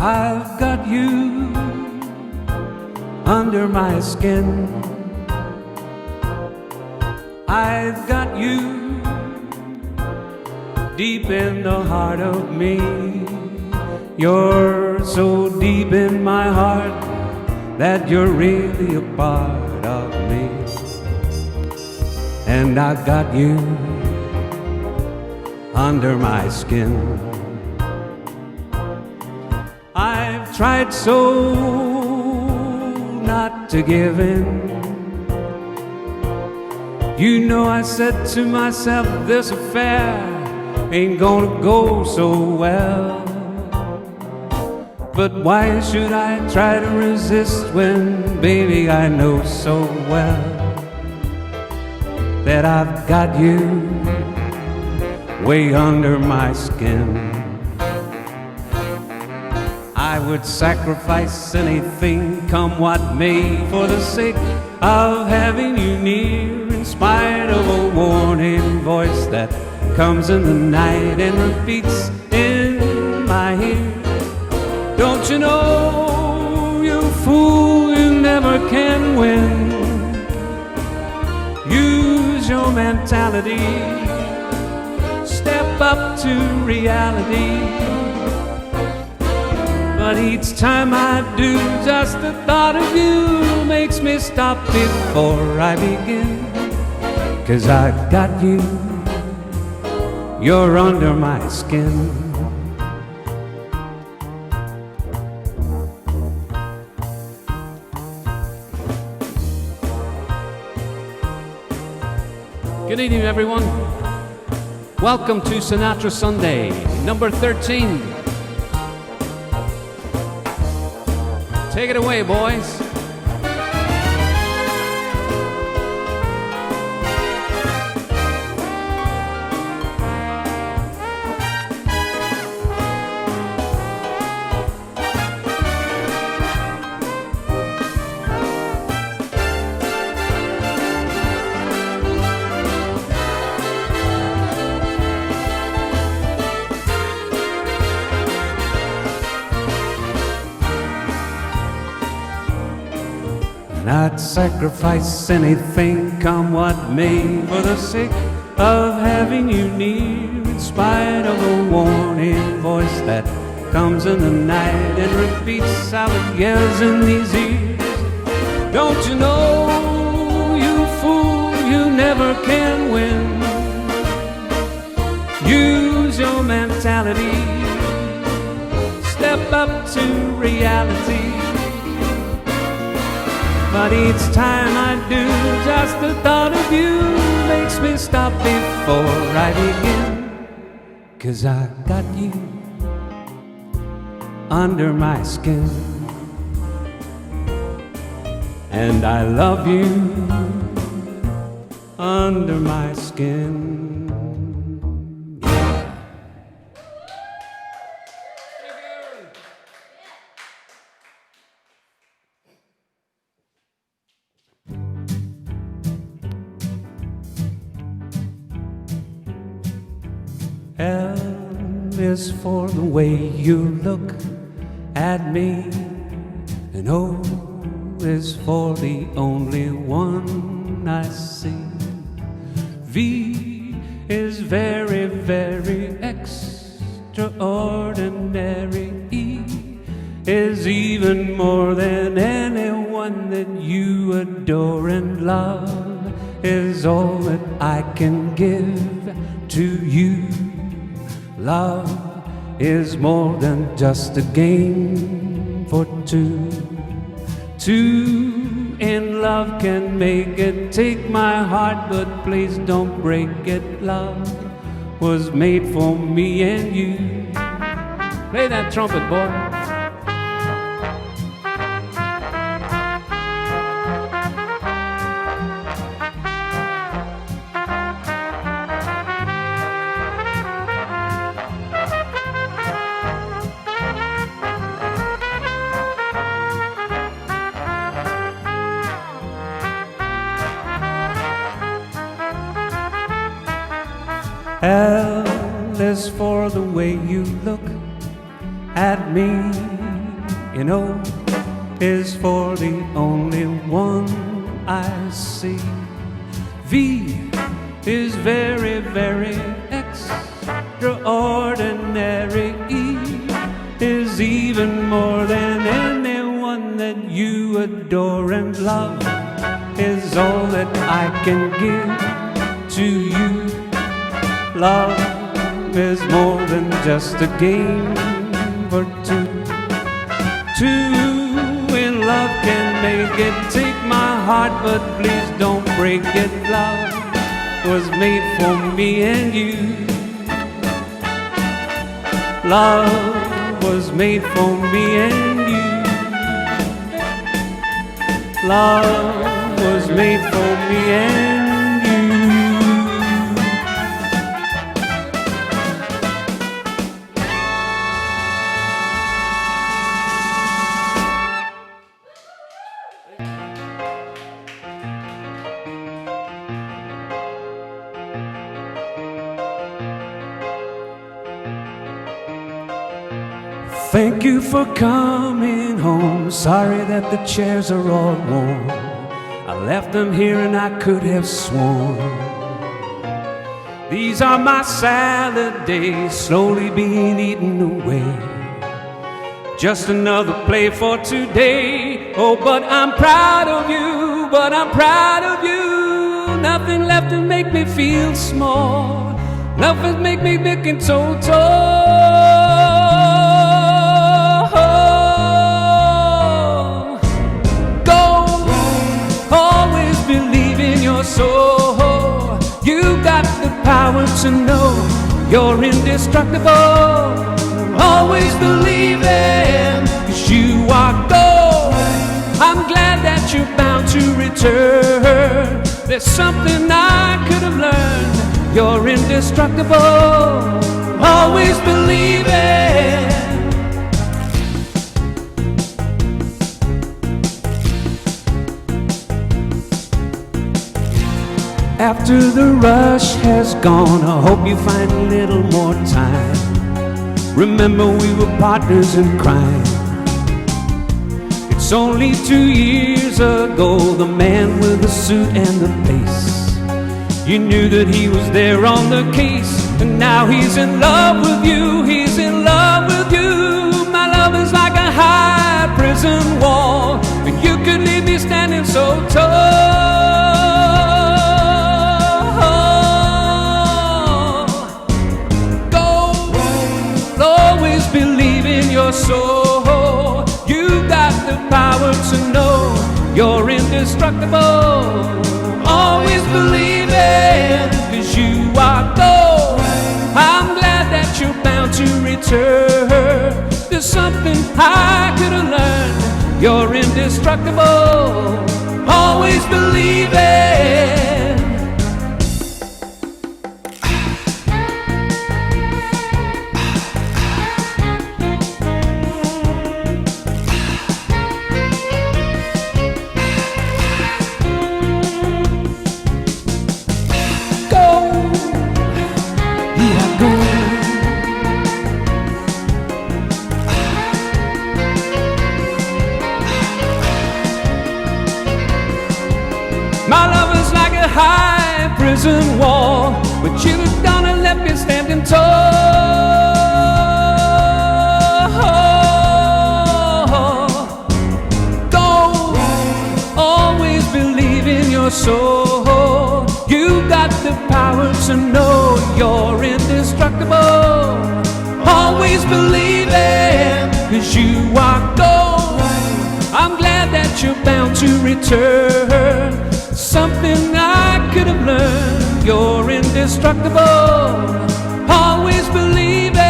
I've got you under my skin. I've got you deep in the heart of me. You're so deep in my heart that you're really a part of me. And I've got you under my skin. I've tried so not to give in. You know, I said to myself, this affair ain't gonna go so well. But why should I try to resist when, baby, I know so well that I've got you way under my skin. I would sacrifice anything, come what may, for the sake of having you near, in spite of a warning voice that comes in the night and repeats in my ear. Don't you know, you fool, you never can win. Use your mentality, step up to reality. But each time I do, just the thought of you makes me stop before I begin. 'Cause I've got you, you're under my skin. Good evening, everyone. Welcome to Sinatra Sunday, number 13. Take it away, boys. I'd sacrifice anything, come what may, for the sake of having you near, in spite of a warning voice that comes in the night and repeats how it yells in these ears. Don't you know, you fool, you never can win. Use your mentality, step up to reality. But each time I do, just the thought of you makes me stop before I begin. 'Cause I got you under my skin. And I love you under my skin. L is for the way you look at me, and O is for the only one I see. V is very, very extraordinary. E is even more than anyone that you adore, and love is all that I can give to you. Love is more than just a game for two. Two in love can make it. Take my heart, but please don't break it. Love was made for me and you. Play that trumpet, boy. L is for the way you look at me, you know, is for the only one I see. V is very, very extraordinary. E is even more than anyone that you adore, and love is all that I can give to you. Love is more than just a game for two. Two in love can make it. Take my heart, but please don't break it. Love was made for me and you. Love was made for me and you. Love was made for me and Thank you for coming home. Sorry that the chairs are all warm. I left them here and I could have sworn. These are my salad days, slowly being eaten away. Just another play for today. Oh, but I'm proud of you, but I'm proud of you. Nothing left to make me feel small. Nothing make me big and so tall. So you got the power to know you're indestructible. Always believing, 'cause you are gold. I'm glad that you're bound to return. There's something I could have learned. You're indestructible. Always believing. After the rush has gone, I hope you find a little more time. Remember we were partners in crime. It's only 2 years ago, the man with the suit and the face. You knew that he was there on the case, and now he's in love with you, he's in love with you. My love is like a high prison wall, and you could leave me standing so tall. Believe in your soul. You got the power to know you're indestructible. Always believe it, 'cause you are gold. I'm glad that you're bound to return. There's something I could have learned. You're indestructible. Always believe it. My love is like a high prison wall, but you've done and left me standing tall. Don't always believe in your soul. You got the power to know you're indestructible. Always believe it, 'cause you are gold. I'm glad that you're bound to return. Something I could have learned. You're indestructible. Always believe it.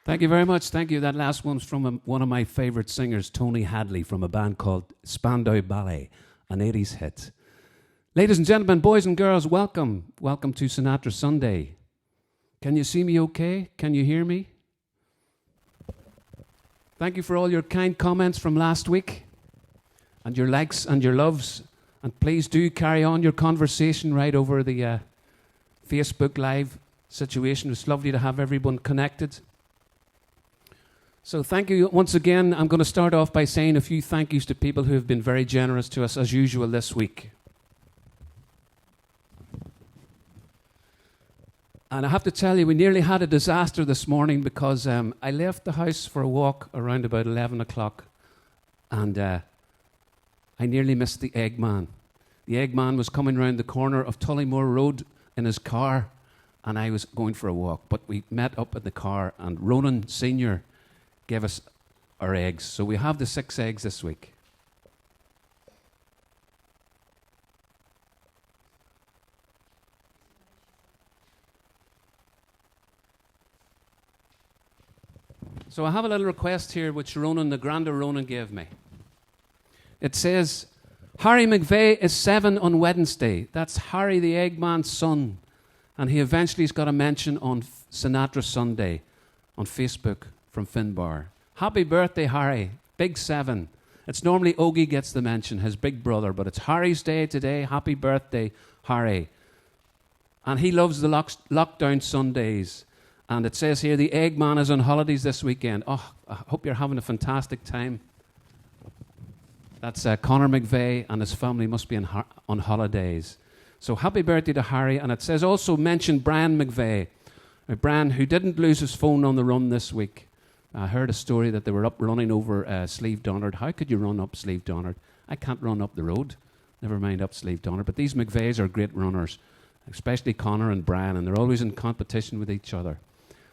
Thank you very much. Thank you. That last one's from one of my favorite singers, Tony Hadley, from a band called Spandau Ballet. an 80s hit. Ladies and gentlemen, boys and girls, welcome. Welcome to Sinatra Sunday. Can you see me okay? Can you hear me? Thank you for all your kind comments from last week and your likes and your loves. And please do carry on your conversation right over the Facebook Live situation. It's lovely to have everyone connected. So thank you once again. I'm going to start off by saying a few thank yous to people who have been very generous to us as usual this week. And I have to tell you, we nearly had a disaster this morning because I left the house for a walk around about 11 o'clock and I nearly missed the Eggman. The Eggman was coming round the corner of Tullymore Road in his car and I was going for a walk. But we met up in the car and Ronan Sr. gave us our eggs. So we have the 6 eggs this week. So I have a little request here which Ronan, the grander Ronan, gave me. It says, Harry McVeigh is 7 on Wednesday. That's Harry the Eggman's son. And he eventually's got a mention on Sinatra Sunday on Facebook from Finbar. Happy birthday, Harry. Big 7. It's normally Ogie gets the mention, his big brother, but it's Harry's day today. Happy birthday, Harry. And he loves the lockdown Sundays. And it says here, the Eggman is on holidays this weekend. Oh, I hope you're having a fantastic time. That's Conor McVeigh and his family must be on holidays. So happy birthday to Harry. And it says also mention Brian McVeigh. Brian, who didn't lose his phone on the run this week. I heard a story that they were up running over Slieve Donard. How could you run up Slieve Donard? I can't run up the road. Never mind up Slieve Donard. But these McVeighs are great runners, especially Conor and Brian, and they're always in competition with each other.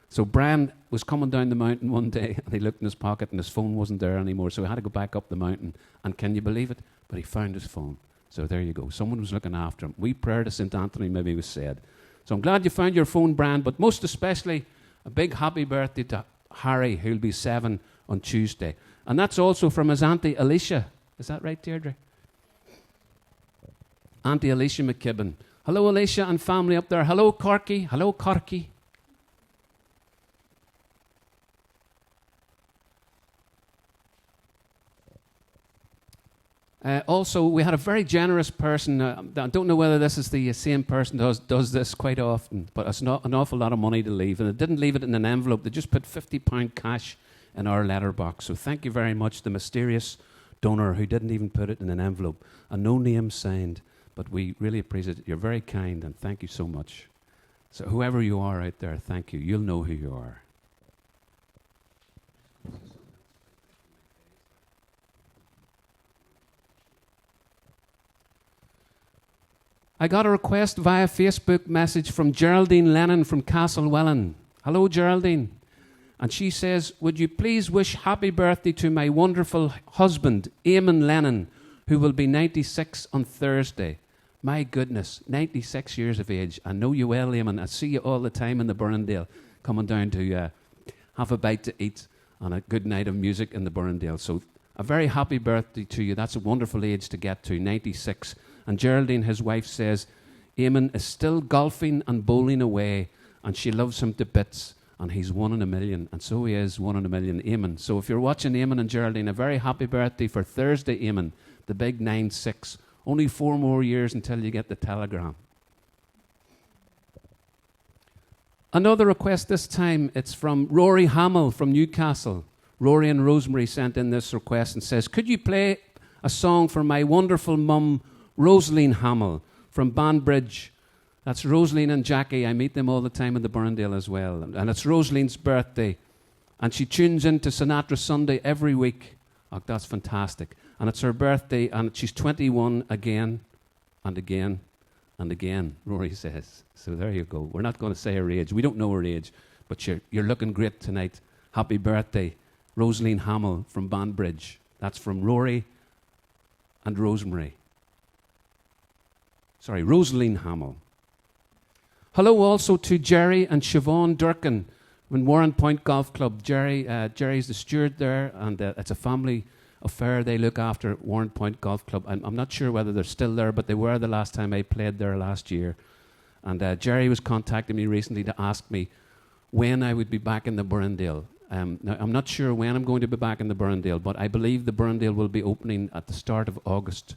So Brian was coming down the mountain one day and he looked in his pocket and his phone wasn't there anymore, so he had to go back up the mountain. And can you believe it? But he found his phone. So there you go. Someone was looking after him. We prayer to St. Anthony maybe was said. So I'm glad you found your phone, Brian, but most especially a big happy birthday to Harry, who'll be 7 on Tuesday. And that's also from his Auntie Alicia. Is that right, Deirdre? Auntie Alicia McKibben. Hello, Alicia and family up there. Hello, Corky. Hello, Corky. Also, we had a very generous person. I don't know whether this is the same person who does this quite often, but it's not an awful lot of money to leave. And they didn't leave it in an envelope. They just put £50 cash in our letterbox. So thank you very much, the mysterious donor who didn't even put it in an envelope. And no name signed, but we really appreciate it. You're very kind, and thank you so much. So whoever you are out there, thank you. You'll know who you are. I got a request via Facebook message from Geraldine Lennon from Castlewellan. Hello, Geraldine. And she says, would you please wish happy birthday to my wonderful husband, Eamon Lennon, who will be 96 on Thursday. My goodness, 96 years of age. I know you well, Eamon. I see you all the time in the Burrendale, coming down to have a bite to eat and a good night of music in the Burrendale. So a very happy birthday to you. That's a wonderful age to get to, 96. And Geraldine, his wife, says, Eamon is still golfing and bowling away, and she loves him to bits, and he's 1 in a million. And so he is 1 in a million, Eamon. So if you're watching Eamon and Geraldine, a very happy birthday for Thursday, Eamon, the big 9-6. Only 4 more years until you get the telegram. Another request this time, it's from Rory Hamill from Newcastle. Rory and Rosemary sent in this request and says, could you play a song for my wonderful mum, Rosaline Hamill from Banbridge. That's Rosaline and Jackie. I meet them all the time in the Burrendale as well. And it's Rosaline's birthday. And she tunes into Sinatra Sunday every week. Oh, that's fantastic. And it's her birthday, and she's 21 again and again and again, Rory says. So there you go. We're not going to say her age. We don't know her age, but you're looking great tonight. Happy birthday, Rosaline Hamill from Banbridge. That's from Rory and Rosemary. Sorry, Rosaline Hamill. Hello also to Jerry and Siobhan Durkin from Warren Point Golf Club. Jerry's the steward there, and it's a family affair. They look after Warren Point Golf Club. I'm not sure whether they're still there, but they were the last time I played there last year. And Jerry was contacting me recently to ask me when I would be back in the Burrendale. Now, I'm not sure when I'm going to be back in the Burrendale, but I believe the Burrendale will be opening at the start of August.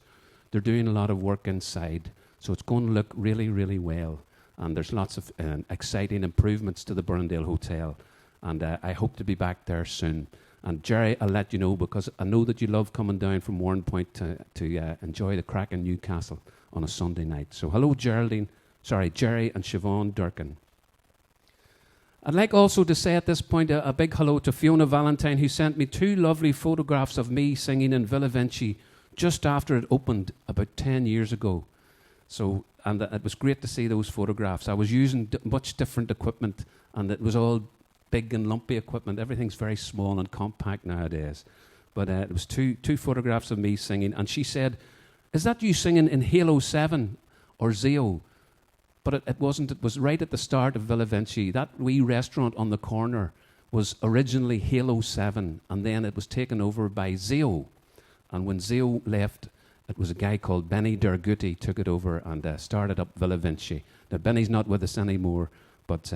They're doing a lot of work inside, so it's going to look really, really well. And there's lots of exciting improvements to the Burrendale Hotel. And I hope to be back there soon. And Jerry, I'll let you know, because I know that you love coming down from Warren Point to enjoy the crack in Newcastle on a Sunday night. So hello, Jerry and Siobhan Durkin. I'd like also to say at this point a big hello to Fiona Valentine, who sent me 2 lovely photographs of me singing in Villavinci just after it opened about 10 years ago. So, and it was great to see those photographs. I was using much different equipment, and it was all big and lumpy equipment. Everything's very small and compact nowadays. But it was two photographs of me singing, and she said, "Is that you singing in Halo 7 or Zio?" But it wasn't. It was right at the start of Villavinci. That wee restaurant on the corner was originally Halo 7, and then it was taken over by Zio. And when Zio left, it was a guy called Benny Derguti took it over and started up Villavinci. Now, Benny's not with us anymore, but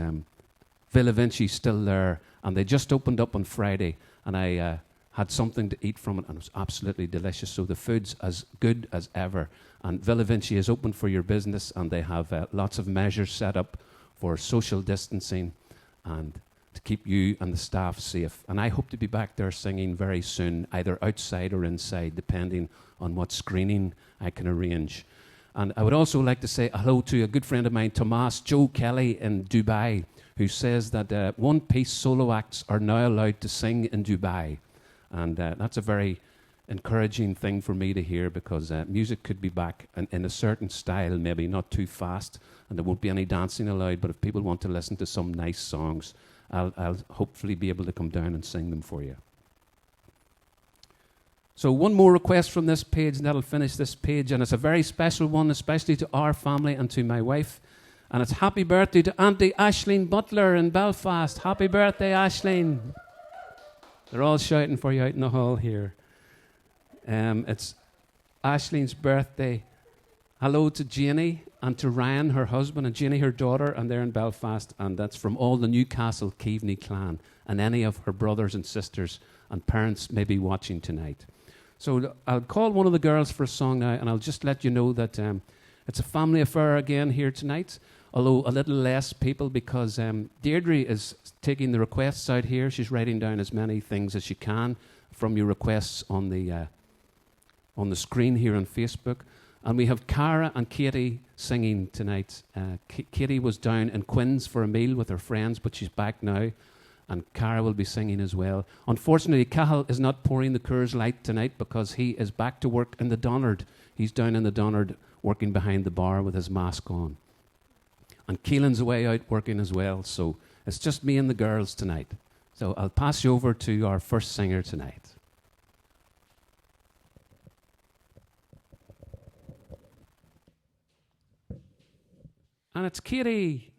Villavinci's still there, and they just opened up on Friday, and I had something to eat from it, and it was absolutely delicious. So the food's as good as ever. And Villavinci is open for your business, and they have lots of measures set up for social distancing and to keep you and the staff safe. And I hope to be back there singing very soon, either outside or inside, depending on what screening I can arrange. And I would also like to say hello to a good friend of mine, Tomas Joe Kelly in Dubai, who says that one-piece solo acts are now allowed to sing in Dubai. And that's a very encouraging thing for me to hear, because music could be back in a certain style, maybe not too fast, and there won't be any dancing allowed, but if people want to listen to some nice songs, I'll hopefully be able to come down and sing them for you. So one more request from this page, and that'll finish this page, and it's a very special one, especially to our family and to my wife. And it's happy birthday to Auntie Aisling Butler in Belfast. Happy birthday, Aisling. They're all shouting for you out in the hall here. It's Aisling's birthday. Hello to Janie and to Ryan, her husband, and Janie, her daughter, and they're in Belfast. And that's from all the Newcastle Keaveney clan and any of her brothers and sisters and parents may be watching tonight. So I'll call one of the girls for a song now, and I'll just let you know that it's a family affair again here tonight, although a little less people, because Deirdre is taking the requests out here. She's writing down as many things as she can from your requests on the screen here on Facebook. And we have Cara and Katie singing tonight. Katie was down in Quinns for a meal with her friends, but she's back now. And Cara will be singing as well. Unfortunately, Cahill is not pouring the Coors Light tonight because he is back to work in the Donard. He's down in the Donard working behind the bar with his mask on. And Keelan's away out working as well. So it's just me and the girls tonight. So I'll pass you over to our first singer tonight. And it's Katie.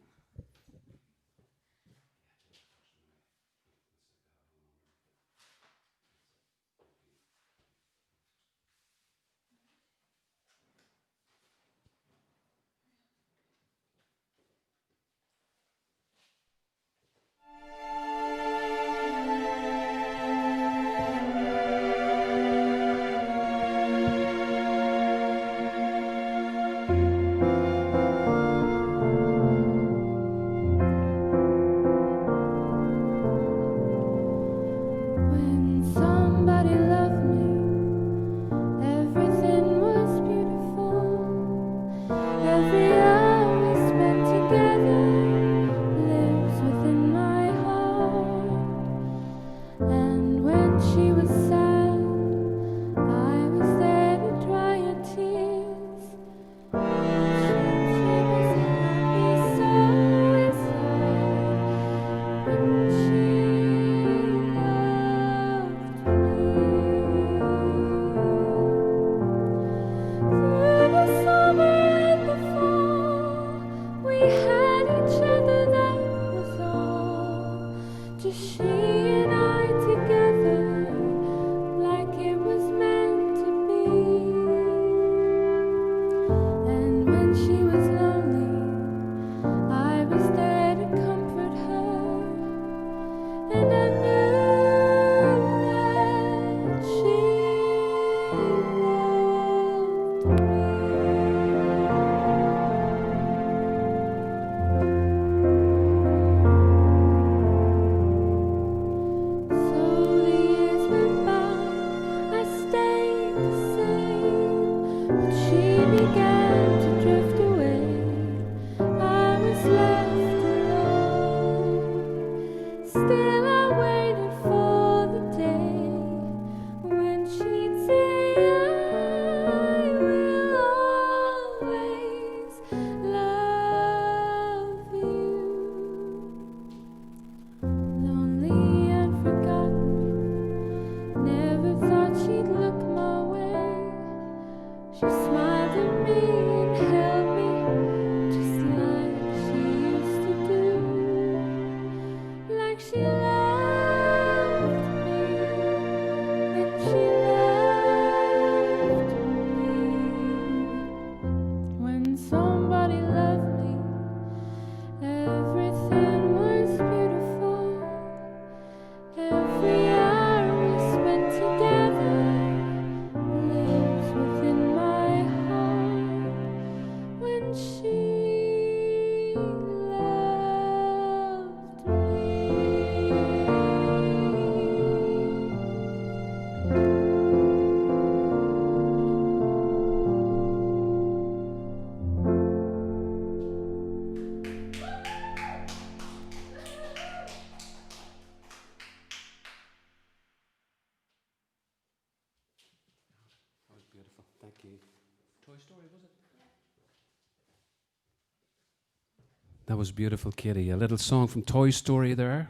wonderful. Thank you. Toy Story, was it? That was beautiful, Katie. A little song from Toy Story there.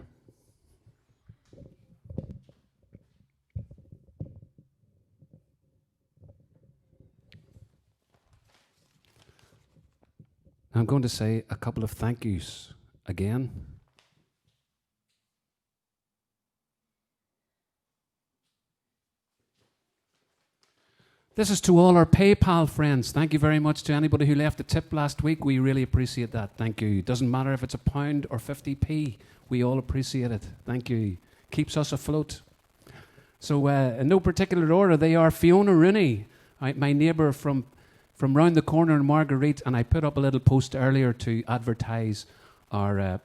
I'm going to say a couple of thank yous again. This is to all our PayPal friends. Thank you very much to anybody who left a tip last week. We really appreciate that. Thank you. It doesn't matter if it's £1 or 50p. We all appreciate it. Thank you. Keeps us afloat. So in no particular order, they are Fiona Rooney, my neighbour from round the corner in Marguerite, and I put up a little post earlier to advertise our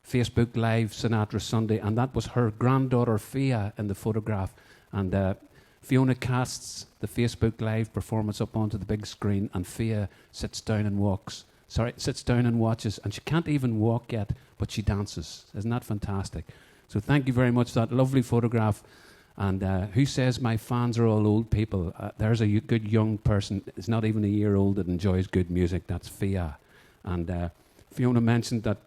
Facebook Live Sinatra Sunday, and that was her granddaughter Fia in the photograph. And Fiona casts the Facebook Live performance up onto the big screen, and Fia sits down and watches, and she can't even walk yet, but she dances. Isn't that fantastic? So thank you very much for that lovely photograph. And who says my fans are all old people? There's a good young person, it's not even a year old, that enjoys good music. That's Fia. And Fiona mentioned that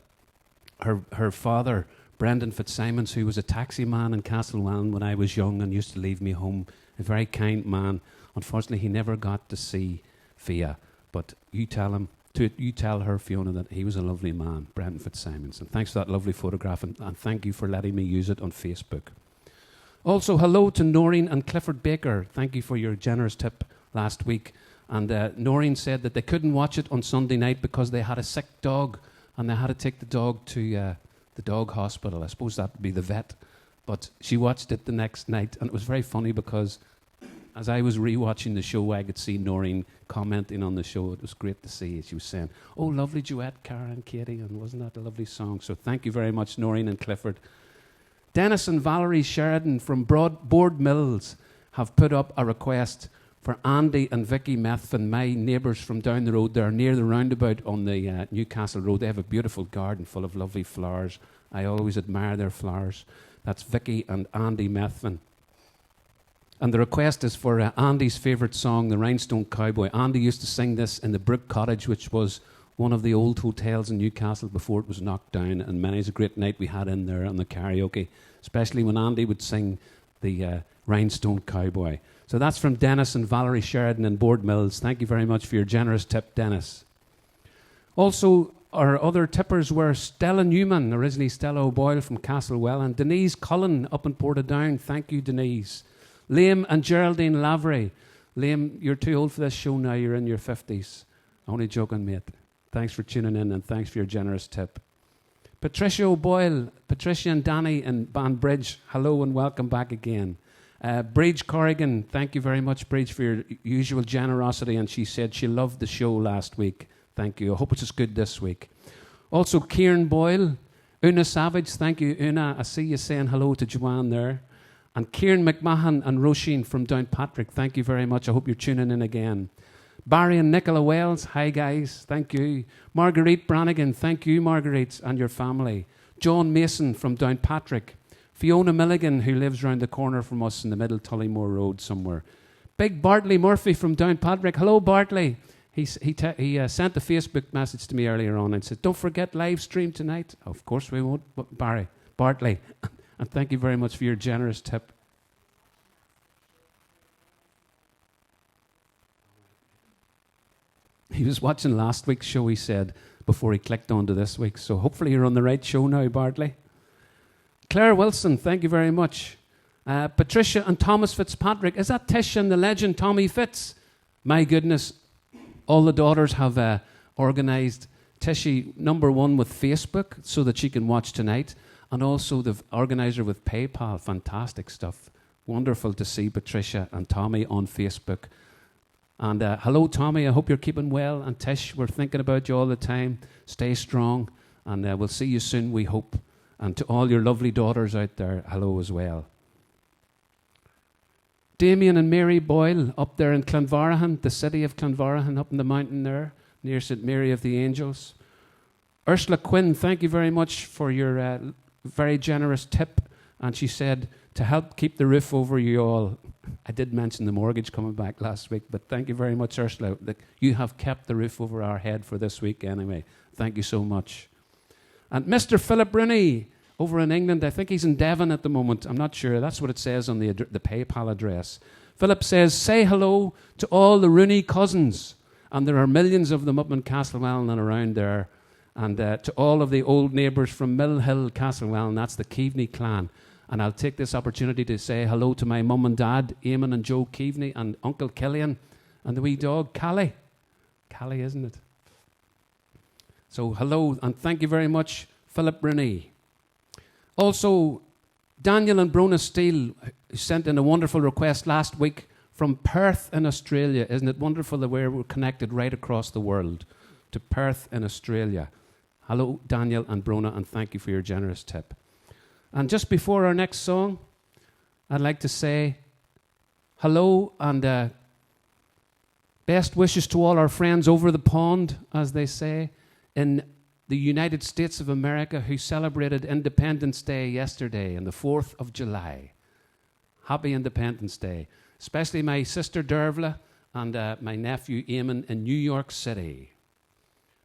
her father, Brendan Fitzsimons, who was a taxi man in Castlewellan when I was young and used to leave me home, a very kind man. Unfortunately, he never got to see Fia. But you tell her, Fiona, that he was a lovely man, Brendan Fitzsimons. And thanks for that lovely photograph, and thank you for letting me use it on Facebook. Also, hello to Noreen and Clifford Baker. Thank you for your generous tip last week. And Noreen said that they couldn't watch it on Sunday night because they had a sick dog, and they had to take the dog to the dog hospital. I suppose that would be the vet. But she watched it the next night, and it was very funny because as I was rewatching the show, I could see Noreen commenting on the show. It was great to see. She was saying, "Oh, lovely duet, Cara and Katie," and wasn't that a lovely song? So thank you very much, Noreen and Clifford. Dennis and Valerie Sheridan from Board Mills have put up a request for Andy and Vicky Methvin, my neighbours from down the road there, near the roundabout on the Newcastle Road. They have a beautiful garden full of lovely flowers. I always admire their flowers. That's Vicky and Andy Methvin. And the request is for Andy's favourite song, The Rhinestone Cowboy. Andy used to sing this in the Brook Cottage, which was one of the old hotels in Newcastle before it was knocked down, and many's a great night we had in there on the karaoke, especially when Andy would sing the Rhinestone Cowboy. So that's from Dennis and Valerie Sheridan in Board Mills. Thank you very much for your generous tip, Dennis. Also, our other tippers were Stella Newman, originally Stella O'Boyle from Castlewell, and Denise Cullen up in Portadown. Thank you, Denise. Liam and Geraldine Lavery. Liam, you're too old for this show now. You're in your 50s. Only joking, mate. Thanks for tuning in, and thanks for your generous tip. Patricia O'Boyle, Patricia and Danny in Banbridge, hello and welcome back again. Bridge Corrigan, thank you very much, Bridge, for your usual generosity, and she said she loved the show last week. Thank you. I hope it's as good this week. Also, Kieran Boyle, Una Savage, thank you, Una. I see you saying hello to Joanne there. And Kieran McMahon and Roisin from Downpatrick, thank you very much. I hope you're tuning in again. Barry and Nicola Wells, hi guys, thank you. Marguerite Brannigan, thank you, Marguerite, and your family. John Mason from Downpatrick. Fiona Milligan, who lives round the corner from us in the middle Tullymore Road somewhere. Big Bartley Murphy from Downpatrick. Hello, Bartley. He sent a Facebook message to me earlier on and said, "Don't forget live stream tonight." Of course we won't, Bartley. And thank you very much for your generous tip. He was watching last week's show, he said, before he clicked on to this week. So hopefully you're on the right show now, Bartley. Claire Wilson, thank you very much. Patricia and Thomas Fitzpatrick. Is that Tish and the legend Tommy Fitz? My goodness, all the daughters have organised Tishy #1 with Facebook so that she can watch tonight. And also they've organised her with PayPal. Fantastic stuff. Wonderful to see Patricia and Tommy on Facebook. And hello, Tommy. I hope you're keeping well. And Tish, we're thinking about you all the time. Stay strong. And we'll see you soon, we hope. And to all your lovely daughters out there, hello as well. Damien and Mary Boyle up there in Clonvaraghan, the city of Clonvaraghan, up in the mountain there, near St. Mary of the Angels. Ursula Quinn, thank you very much for your very generous tip. And she said, to help keep the roof over you all, I did mention the mortgage coming back last week, but thank you very much, Ursula. You have kept the roof over our head for this week anyway. Thank you so much. And Mr. Philip Rooney over in England, I think he's in Devon at the moment. I'm not sure. That's what it says on the PayPal address. Philip says, say hello to all the Rooney cousins. And there are millions of them up in Castlewellan and around there. And to all of the old neighbours from Mill Hill, Castlewellan, that's the Keaveney clan. And I'll take this opportunity to say hello to my mum and dad, Eamon and Joe Keaveney, and Uncle Killian, and the wee dog, Callie. Callie, isn't it? So hello, and thank you very much, Philip Rooney. Also, Daniel and Brona Steele sent in a wonderful request last week from Perth in Australia. Isn't it wonderful that we're connected right across the world to Perth in Australia? Hello, Daniel and Brona, and thank you for your generous tip. And just before our next song, I'd like to say hello and best wishes to all our friends over the pond, as they say, in the United States of America who celebrated Independence Day yesterday on the 4th of July. Happy Independence Day. Especially my sister Dervla and my nephew Eamon in New York City.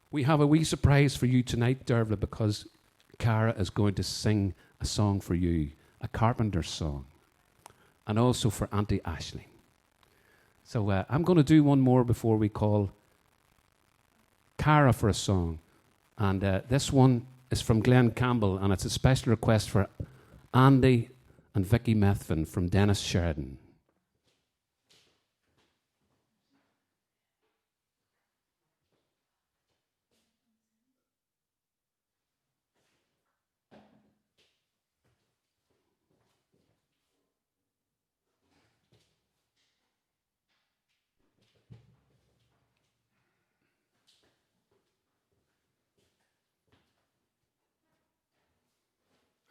We have a wee surprise for you tonight, Dervla, because Cara is going to sing a song for you, a Carpenter's song, and also for Auntie Ashley. So I'm going to do one more before we call Cara for a song. And this one is from Glenn Campbell, and it's a special request for Andy and Vicky Methvin from Dennis Sheridan.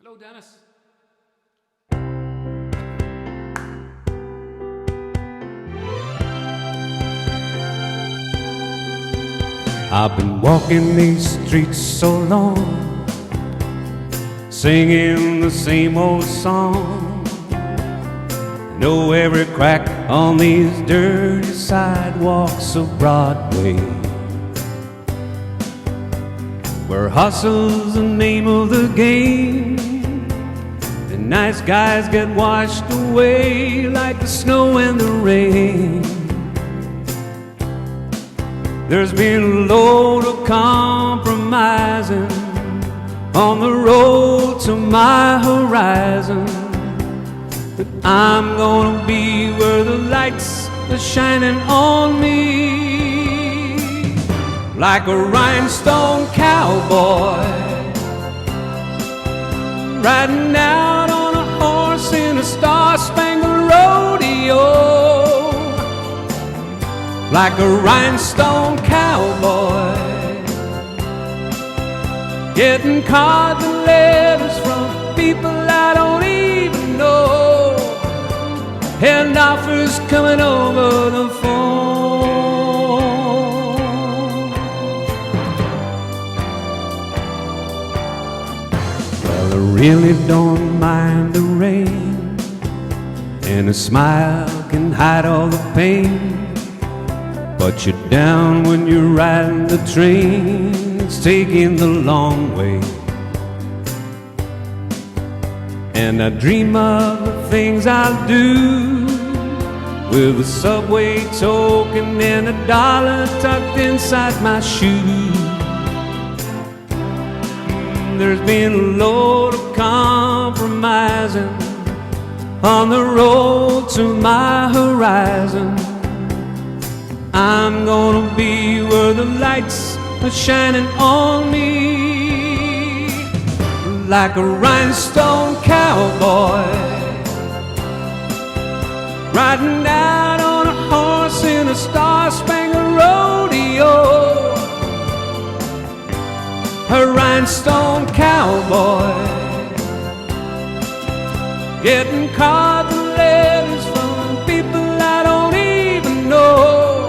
Hello, Dennis. I've been walking these streets so long, singing the same old song. Know every crack on these dirty sidewalks of Broadway, where hustle's the name of the game. Nice guys get washed away like the snow and the rain. There's been a load of compromising on the road to my horizon. But I'm gonna be where the lights are shining on me, like a rhinestone cowboy riding out on a horse in a star-spangled rodeo, like a rhinestone cowboy, getting cards and letters from people I don't even know, and offers coming over the phone. Well, I really don't mind the rain, and a smile can hide all the pain. But you're down when you're riding the train, it's taking the long way. And I dream of the things I'll do, with a subway token and $1 tucked inside my shoe. There's been a load of compromising on the road to my horizon. I'm gonna be where the lights are shining on me, like a rhinestone cowboy riding out on a horse in a star-spangled rodeo, a rhinestone cowboy, getting cards and letters from people I don't even know,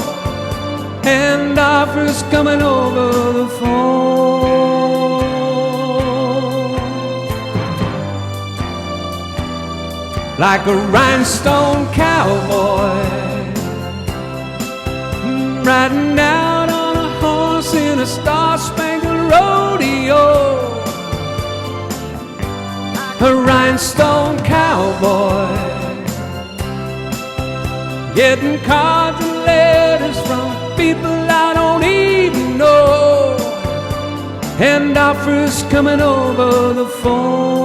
and offers coming over the phone, like a rhinestone cowboy, riding out on a horse in a star-spangled rodeo. A rhinestone cowboy, getting cards and letters from people I don't even know, and offers coming over the phone.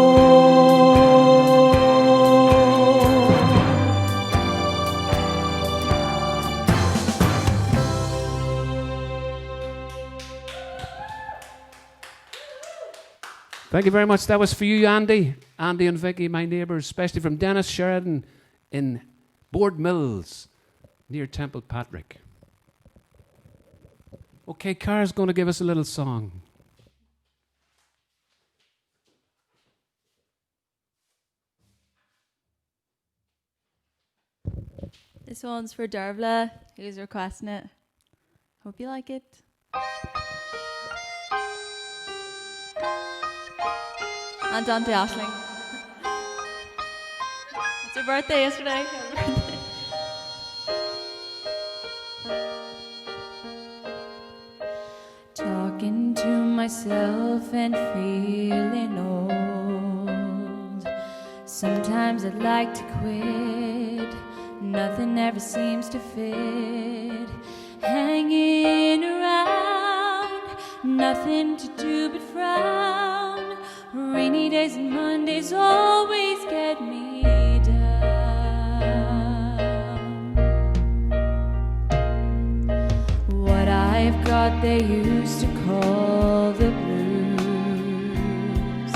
Thank you very much. That was for you, Andy. Andy and Vicky, my neighbours, especially from Dennis Sheridan in Board Mills, near Temple Patrick. Okay, Cara's going to give us a little song. This one's for Dervla, who's requesting it. Hope you like it. And Dante Ashling. It's her birthday yesterday. Talking to myself and feeling old. Sometimes I'd like to quit. Nothing ever seems to fit. Hanging around, nothing to do but frown. Rainy days and Mondays always get me down. What I've got they used to call the blues.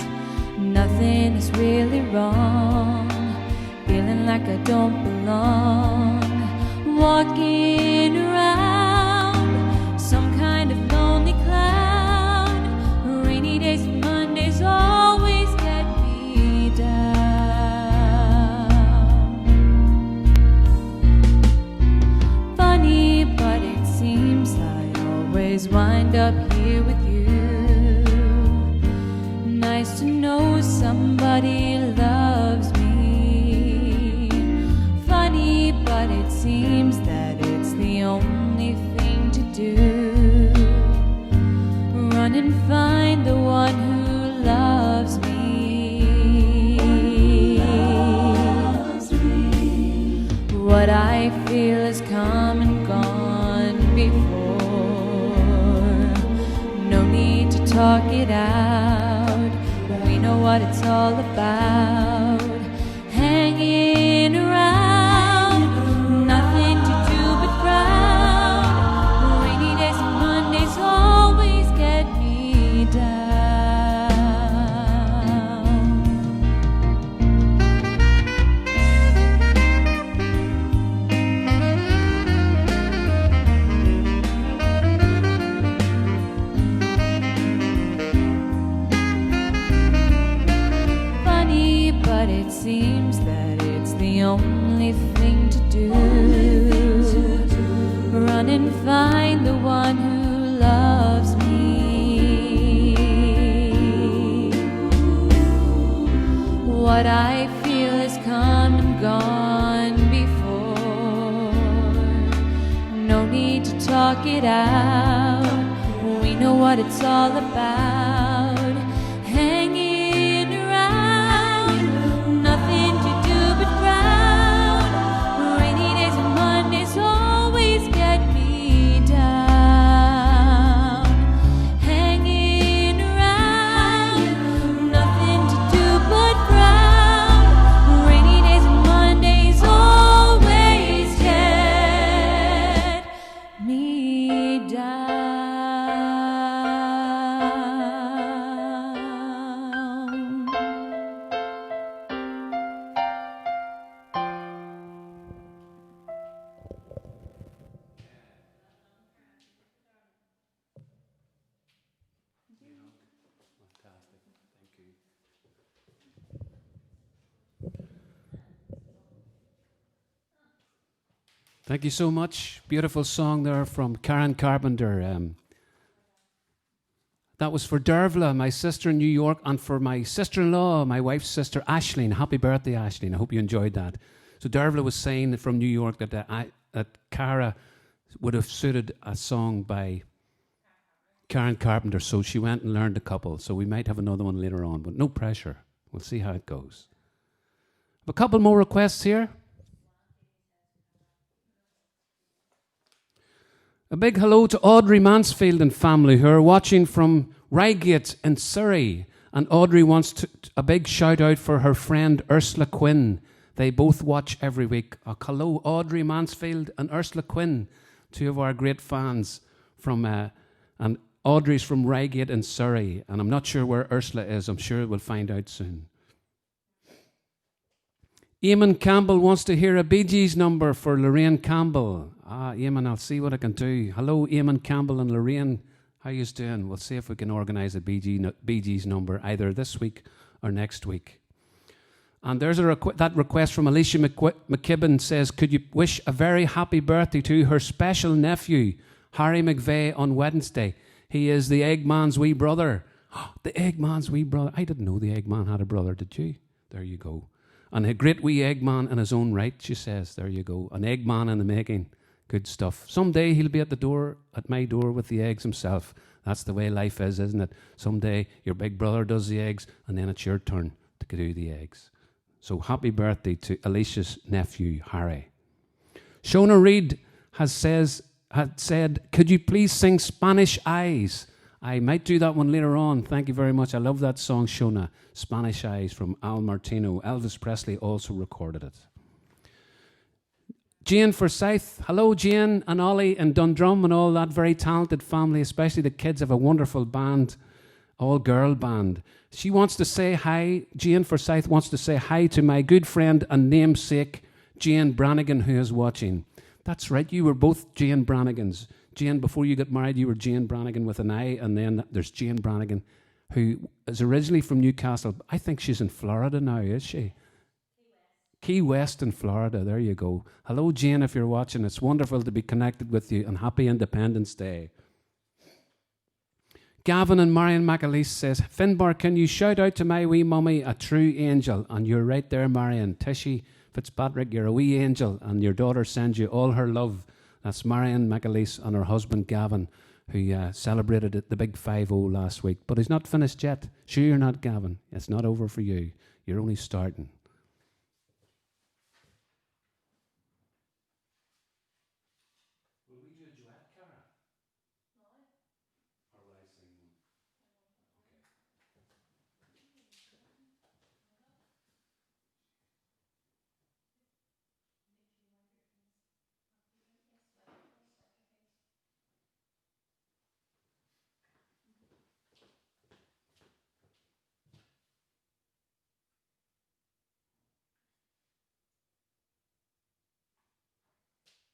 Nothing is really wrong, feeling like I don't belong. Walking around, some kind of lonely cloud. Rainy days and Mondays always get me down. Funny, but it seems I always wind up here with you. Nice to know somebody loves me. Funny, but it seems that it's the only thing to do. Run and find the one who loves me. What I feel has come and gone before. No need to talk it out. We know what it's all about. Hanging around, nothing to do but frown. Rainy days and Mondays always get me down. Funny, but it seems that it's the only thing to do. Run and find the one who loves me. What I feel has come and gone before. No need to talk it out. We know what it's all about. Hanging around, nothing to do but frown. Rainy days and Mondays always get me down. Hanging around, nothing to do but frown. Rainy days and Mondays always get me down. Thank you so much. Beautiful song there from Karen Carpenter. That was for Dervla, my sister in New York, and for my sister-in-law, my wife's sister, Aisling. Happy birthday, Aisling. I hope you enjoyed that. So Dervla was saying from New York that Cara would have suited a song by Karen Carpenter, so she went and learned a couple. So we might have another one later on, but no pressure. We'll see how it goes. A couple more requests here. A big hello to Audrey Mansfield and family who are watching from Reigate in Surrey. And Audrey wants a big shout out for her friend Ursula Quinn. They both watch every week. Hello, Audrey Mansfield and Ursula Quinn, two of our great fans from, and Audrey's from Reigate in Surrey. And I'm not sure where Ursula is. I'm sure we'll find out soon. Eamon Campbell wants to hear a Bee Gees number for Lorraine Campbell. Eamon, I'll see what I can do. Hello, Eamon Campbell and Lorraine. How you doing? We'll see if we can organise a Bee Gees number either this week or next week. And there's that request from Alicia McKibben says, could you wish a very happy birthday to her special nephew, Harry McVeigh, on Wednesday? He is the Eggman's wee brother. The Eggman's wee brother. I didn't know the Eggman had a brother, did you? There you go. And a great wee Eggman in his own right, she says. There you go. An Eggman in the making. Good stuff. Someday he'll be at my door with the eggs himself. That's the way life is, isn't it? Someday your big brother does the eggs, and then it's your turn to do the eggs. So happy birthday to Alicia's nephew, Harry. Shona Reed had said, could you please sing Spanish Eyes? I might do that one later on. Thank you very much. I love that song, Shona. Spanish Eyes from Al Martino. Elvis Presley also recorded it. Jane Forsyth. Hello, Jane and Ollie and Dundrum and all that very talented family, especially the kids have a wonderful band, all-girl band. She wants to say hi. Jane Forsyth wants to say hi to my good friend and namesake, Jane Brannigan, who is watching. That's right, you were both Jane Brannigans. Jane, before you got married, you were Jane Brannigan with an I, and then there's Jane Brannigan, who is originally from Newcastle. I think she's in Florida now, is she? Key West in Florida, there you go. Hello, Jane, if you're watching. It's wonderful to be connected with you, and happy Independence Day. Gavin and Marion McAleese says, Finbar, can you shout out to my wee mummy, a true angel? And you're right there, Marion. Tishy Fitzpatrick, you're a wee angel, and your daughter sends you all her love. That's Marion McAleese and her husband, Gavin, who celebrated the big 5-0 last week. But he's not finished yet. Sure you're not, Gavin. It's not over for you. You're only starting. Will we do a duet, Cara? No. Or will I sing one? Okay.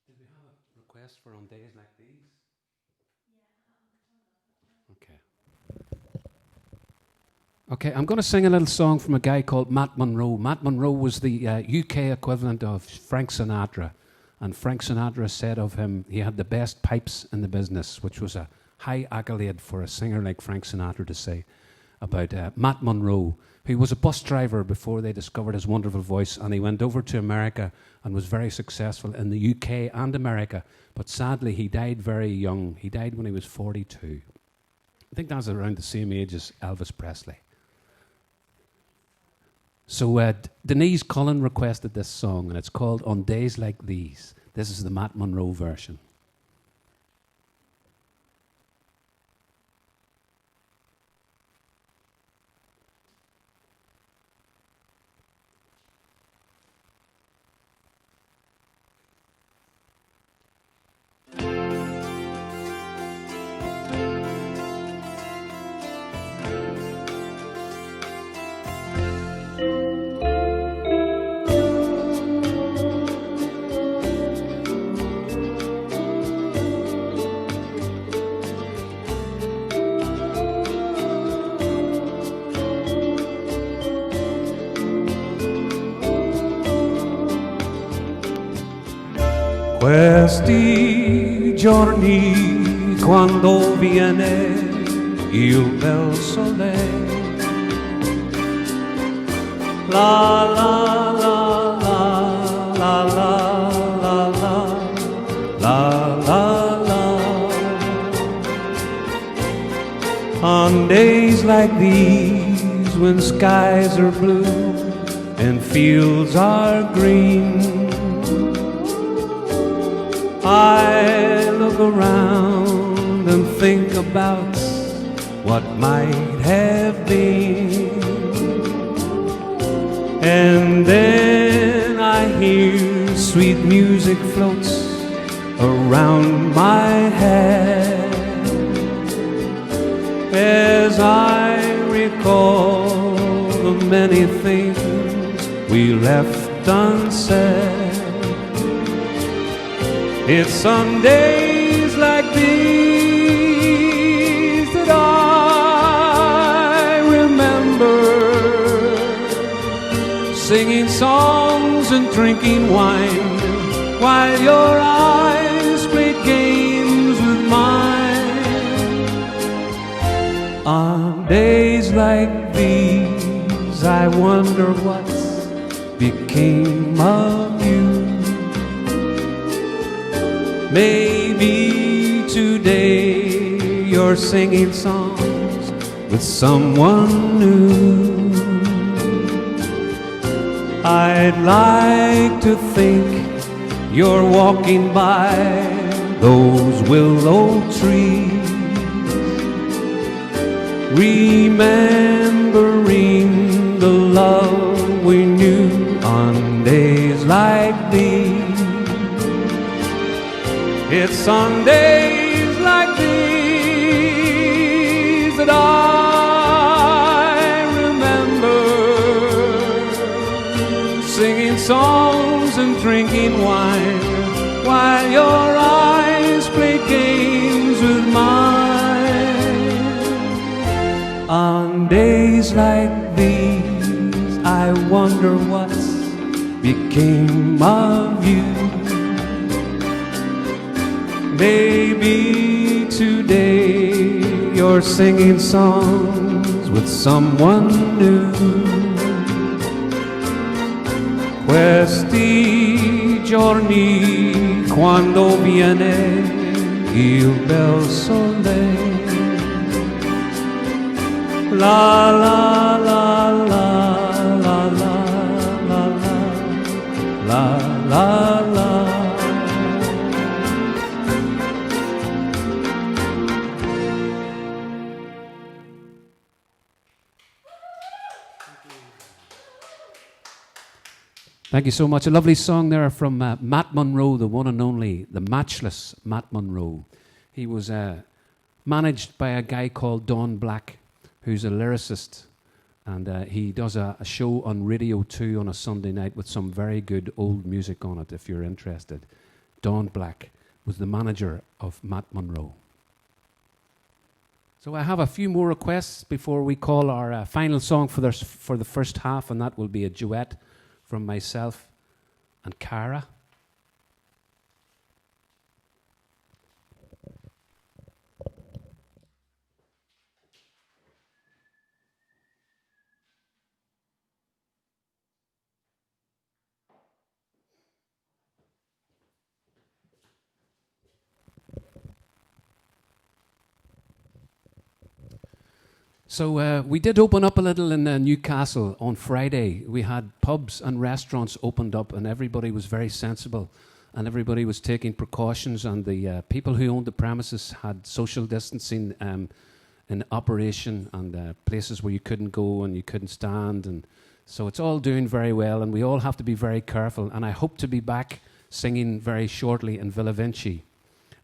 Did we have a request for on days like these? Okay. Okay, I'm going to sing a little song from a guy called Matt Monro. Matt Monro was the UK equivalent of Frank Sinatra. And Frank Sinatra said of him, he had the best pipes in the business, which was a high accolade for a singer like Frank Sinatra to say about Matt Monro, who was a bus driver before they discovered his wonderful voice, and he went over to America and was very successful in the UK and America. But sadly, he died very young. He died when he was 42. I think that's around the same age as Elvis Presley. So Denise Cullen requested this song, and it's called On Days Like These. This is the Matt Monro version. Questi giorni quando viene Il bel soleil. La la la la la la la la la la. On days like these, when skies are blue and fields are green, I look around and think about what might have been. And then I hear sweet music floats around my head as I recall the many things we left unsaid. It's on days like these that I remember singing songs and drinking wine while your eyes played games with mine. On days like these, I wonder what became of you. Maybe today you're singing songs with someone new. I'd like to think you're walking by those willow trees, remembering the love we knew on days like these. It's on days like these that I remember singing songs and drinking wine while your eyes play games with mine. On days like these, I wonder what became of you. Maybe today you're singing songs with someone new. Questi giorni quando viene il bel sole. La la la la la la la la la la. Thank you so much. A lovely song there from Matt Monro, the one and only, the matchless Matt Monro. He was managed by a guy called Don Black, who's a lyricist, and he does a show on Radio 2 on a Sunday night with some very good old music on it, if you're interested. Don Black was the manager of Matt Monro. So I have a few more requests before we call our final song for the first half, and that will be a duet from myself and Cara. So we did open up a little in Newcastle on Friday. We had pubs and restaurants opened up, and everybody was very sensible, and everybody was taking precautions, and the people who owned the premises had social distancing in operation, and places where you couldn't go and you couldn't stand, and so it's all doing very well, and we all have to be very careful, and I hope to be back singing very shortly in Villavinci.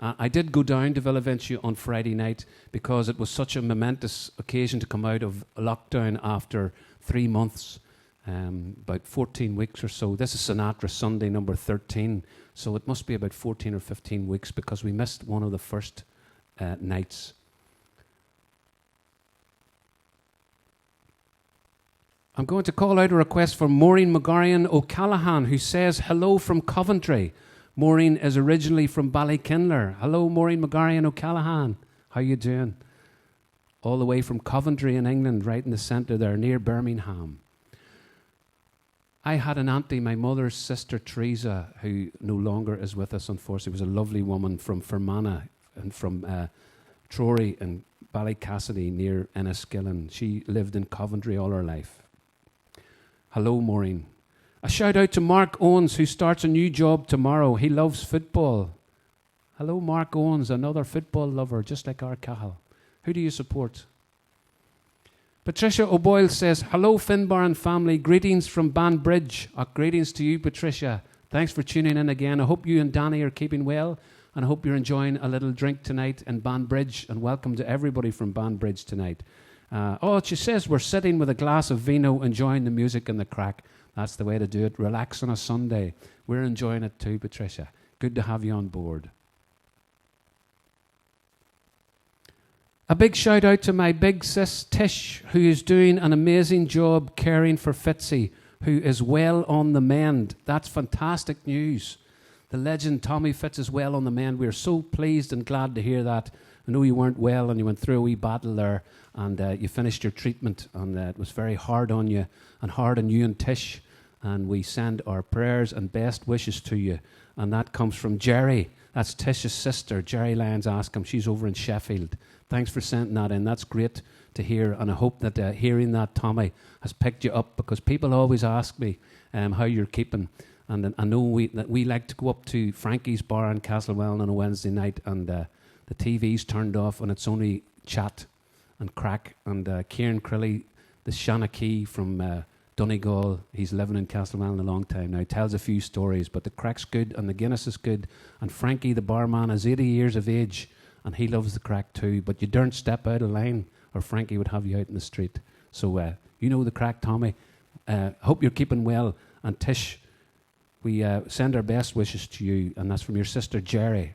I did go down to Villavinci on Friday night because it was such a momentous occasion to come out of lockdown after 3 months, about 14 weeks or so. This is Sinatra Sunday number 13, so it must be about 14 or 15 weeks because we missed one of the first nights. I'm going to call out a request from Maureen McGarrion O'Callaghan, who says hello from Coventry. Maureen is originally from Ballykinler. Hello, Maureen McGarrion O'Callaghan. How you doing? all the way from Coventry in England, right in the centre there, near Birmingham. I had an auntie, my mother's sister Teresa, who no longer is with us, unfortunately, was a lovely woman from Fermanagh and from Trory and Ballycassidy near Enniskillen. She lived in Coventry all her life. Hello, Maureen. A shout out to Mark Owens, who starts a new job tomorrow. He loves football. Hello, Mark Owens, another football lover, just like our Cahill. Who do you support? Patricia O'Boyle says, hello, Finbar and family. Greetings from Banbridge. Greetings to you, Patricia. Thanks for tuning in again. I hope you and Danny are keeping well, and I hope you're enjoying a little drink tonight in Banbridge, and welcome to everybody from Banbridge tonight. She says we're sitting with a glass of vino, enjoying the music and the crack. That's the way to do it. Relax on a Sunday. We're enjoying it too, Patricia. Good to have you on board. A big shout out to my big sis Tish, who is doing an amazing job caring for Fitzy, who is well on the mend. That's fantastic news. The legend Tommy Fitz is well on the mend. We're so pleased and glad to hear that. I know you weren't well and you went through a wee battle there, and you finished your treatment, and it was very hard on you and hard on you and Tish, and we send our prayers and best wishes to you. And that comes from Jerry. That's Tish's sister, Jerry Lyons Askham. She's over in Sheffield. Thanks for sending that in. That's great to hear, and I hope that hearing that, Tommy, has picked you up, because people always ask me how you're keeping. And I know that we like to go up to Frankie's Bar in Castlewellan on a Wednesday night, and the TV's turned off, and it's only chat and crack. And Kieran Crilly, the Shanachie from Donegal, he's living in Castlewellan a long time now. He tells a few stories, but the crack's good and the Guinness is good. And Frankie, the barman, is 80 years of age, and he loves the crack too. But you daren't step out of line, or Frankie would have you out in the street. So you know the crack, Tommy. Hope you're keeping well. And Tish, we send our best wishes to you, and that's from your sister Jerry.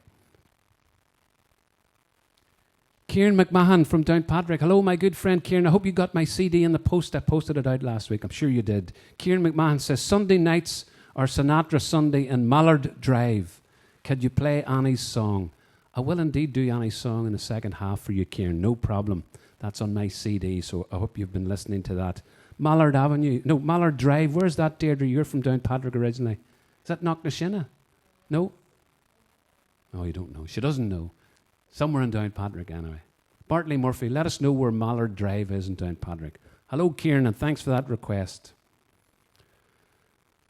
Kieran McMahon from Downpatrick. Hello, my good friend Kieran. I hope you got my CD in the post. I posted it out last week. I'm sure you did. Kieran McMahon says, Sunday nights are Sinatra Sunday in Mallard Drive. Could you play Annie's song? I will indeed do Annie's song in the second half for you, Kieran. No problem. That's on my CD, so I hope you've been listening to that. Mallard Drive. Where's that, Deirdre? You're from Downpatrick originally. Is that Knocknashina? No? Oh, you don't know. She doesn't know. Somewhere in Downpatrick, anyway. Bartley Murphy, let us know where Mallard Drive is in Downpatrick. Hello, Kieran, and thanks for that request.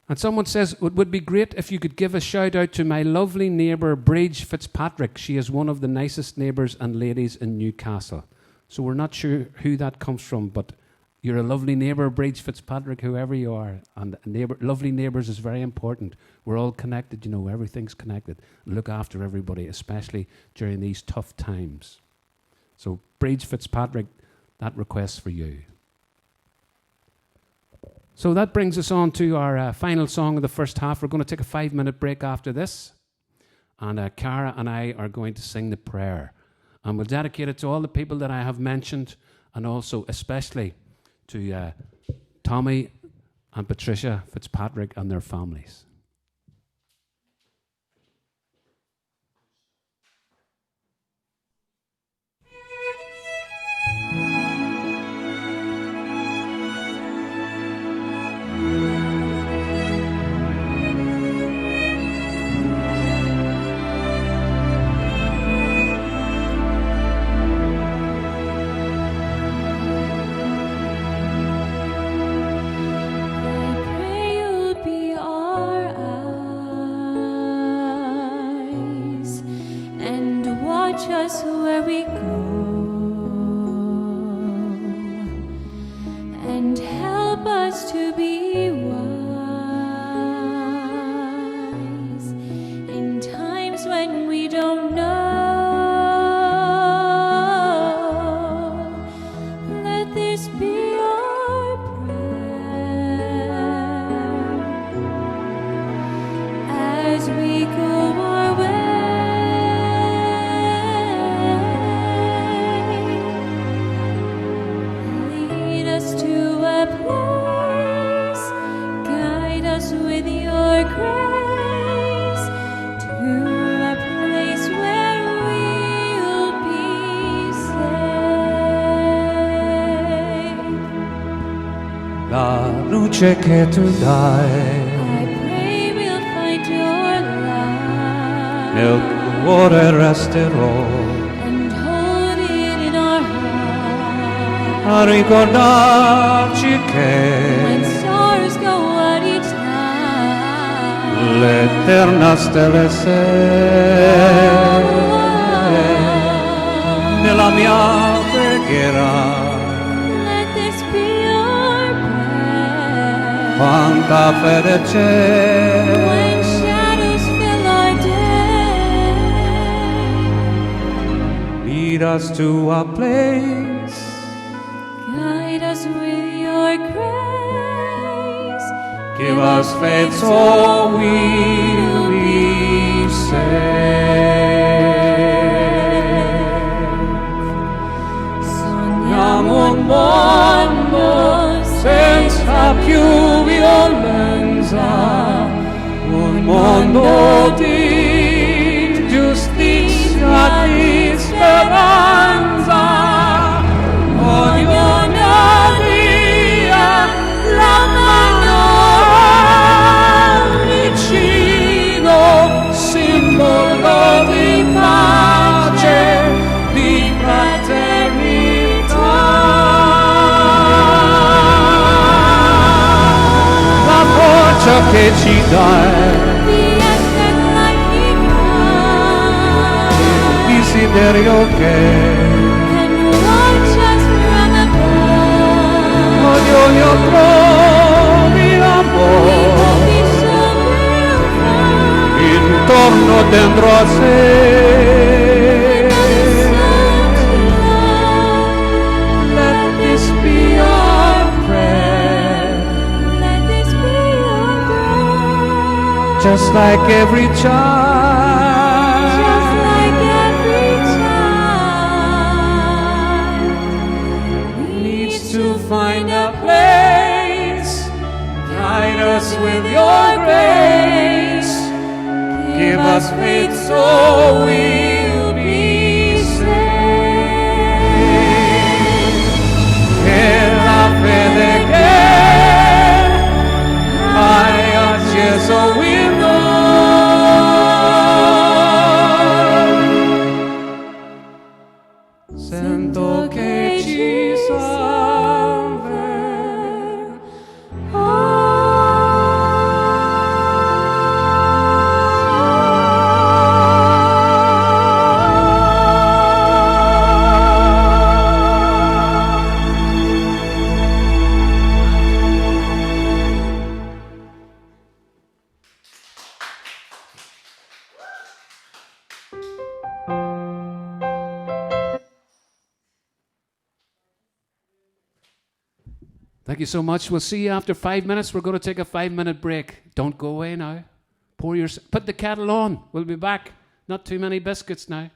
And someone says, it would be great if you could give a shout out to my lovely neighbour, Bridge Fitzpatrick. She is one of the nicest neighbours and ladies in Newcastle. So we're not sure who that comes from, but you're a lovely neighbour, Bridge Fitzpatrick, whoever you are. And lovely neighbours is very important. We're all connected, you know, everything's connected. Look after everybody, especially during these tough times. So, Bridge Fitzpatrick, that request's for you. So that brings us on to our final song of the first half. We're going to take a 5-minute break after this. And Cara and I are going to sing the prayer. And we'll dedicate it to all the people that I have mentioned, and also especially to Tommy and Patricia Fitzpatrick and their families. Us where we go, and help us to be wise in times when we don't know. Let this be our prayer as we go our way. With your grace to a place where we'll be safe. noche que tú dai I pray we'll find your love nel cuore resterò and hold it in our heart. a ricordarci When che stars go out each night, l'eterna stella sei nella mia preghiera. let this be your prayer. Quanta fede c'è When shadows fill our day, lead us to a place guide us with your grace. give us faith so we'll be saved. Sogniamo un mondo senza più violenza, un mondo di giustizia, di speranza. Ognuno dia la mano vicino, simbolo di pace, di fraternità. La forza che ci dai, The essence like divine, il desiderio che and watch us from above. ognuno trovi We will l'amore be so beautiful. intorno dentro a sé. Let this be our prayer, just like every child, needs to find a place. Guide us with your grace. Give us faith so we'll be saved. Che la fede che hai acceso in noi. Sento che ci salve. Thank you so much. We'll see you after 5 minutes. We're going to take a 5-minute break. Don't go away now. Put the kettle on. We'll be back. Not too many biscuits now.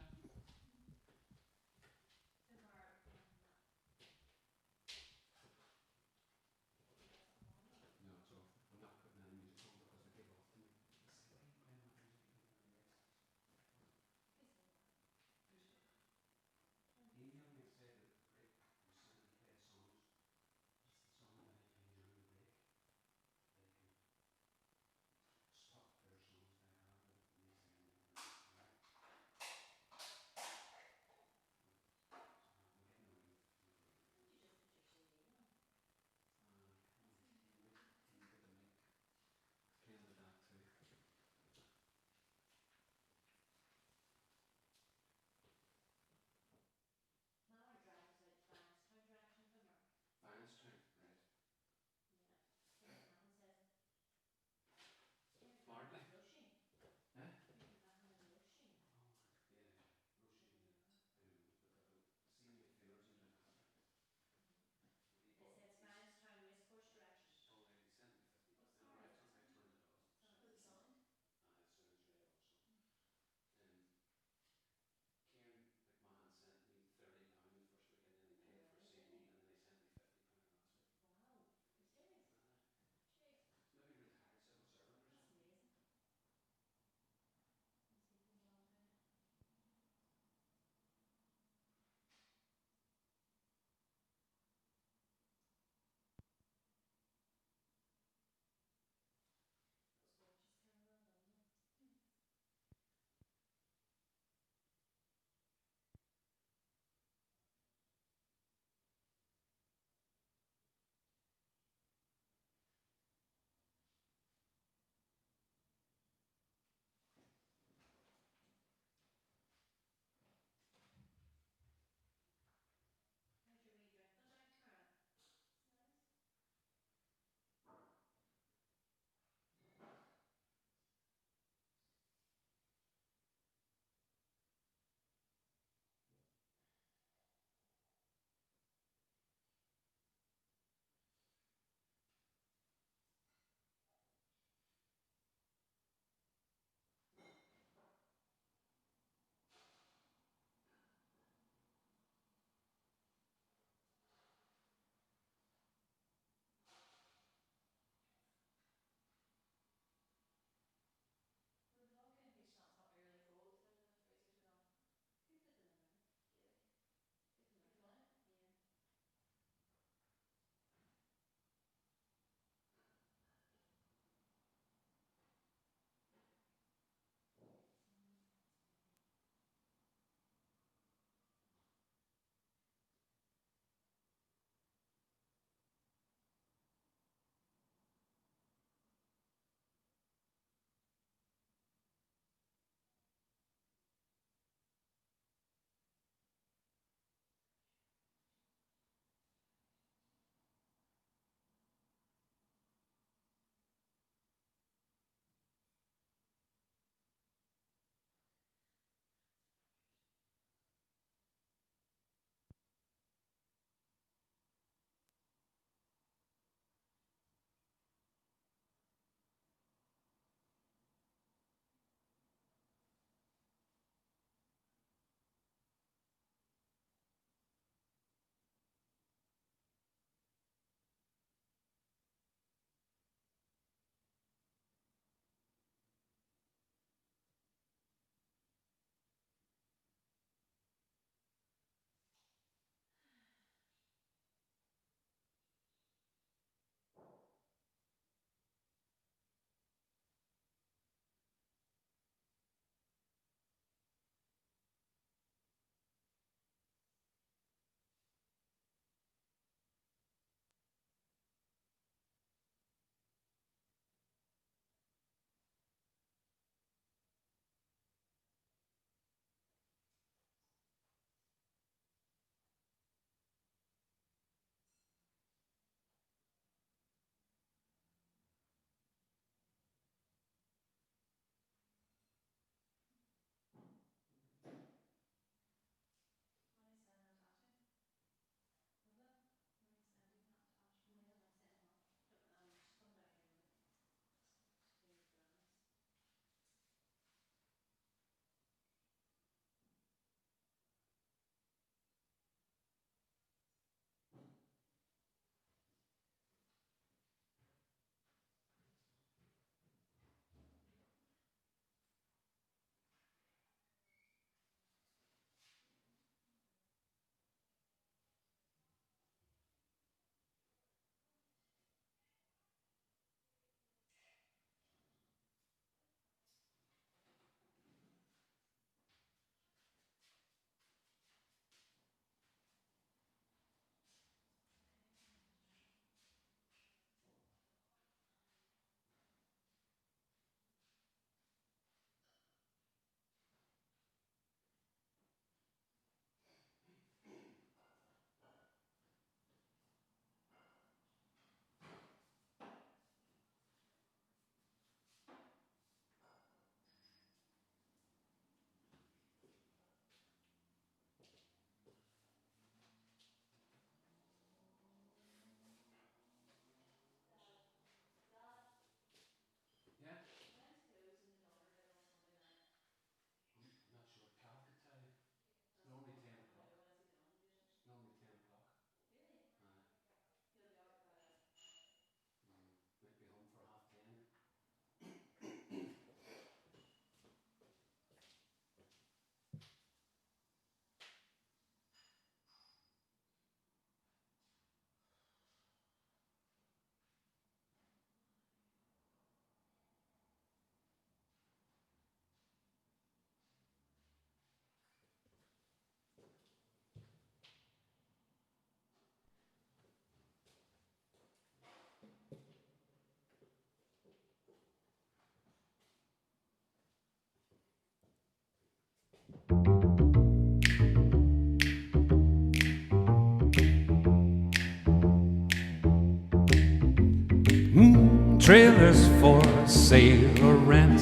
Trailers for sale or rent,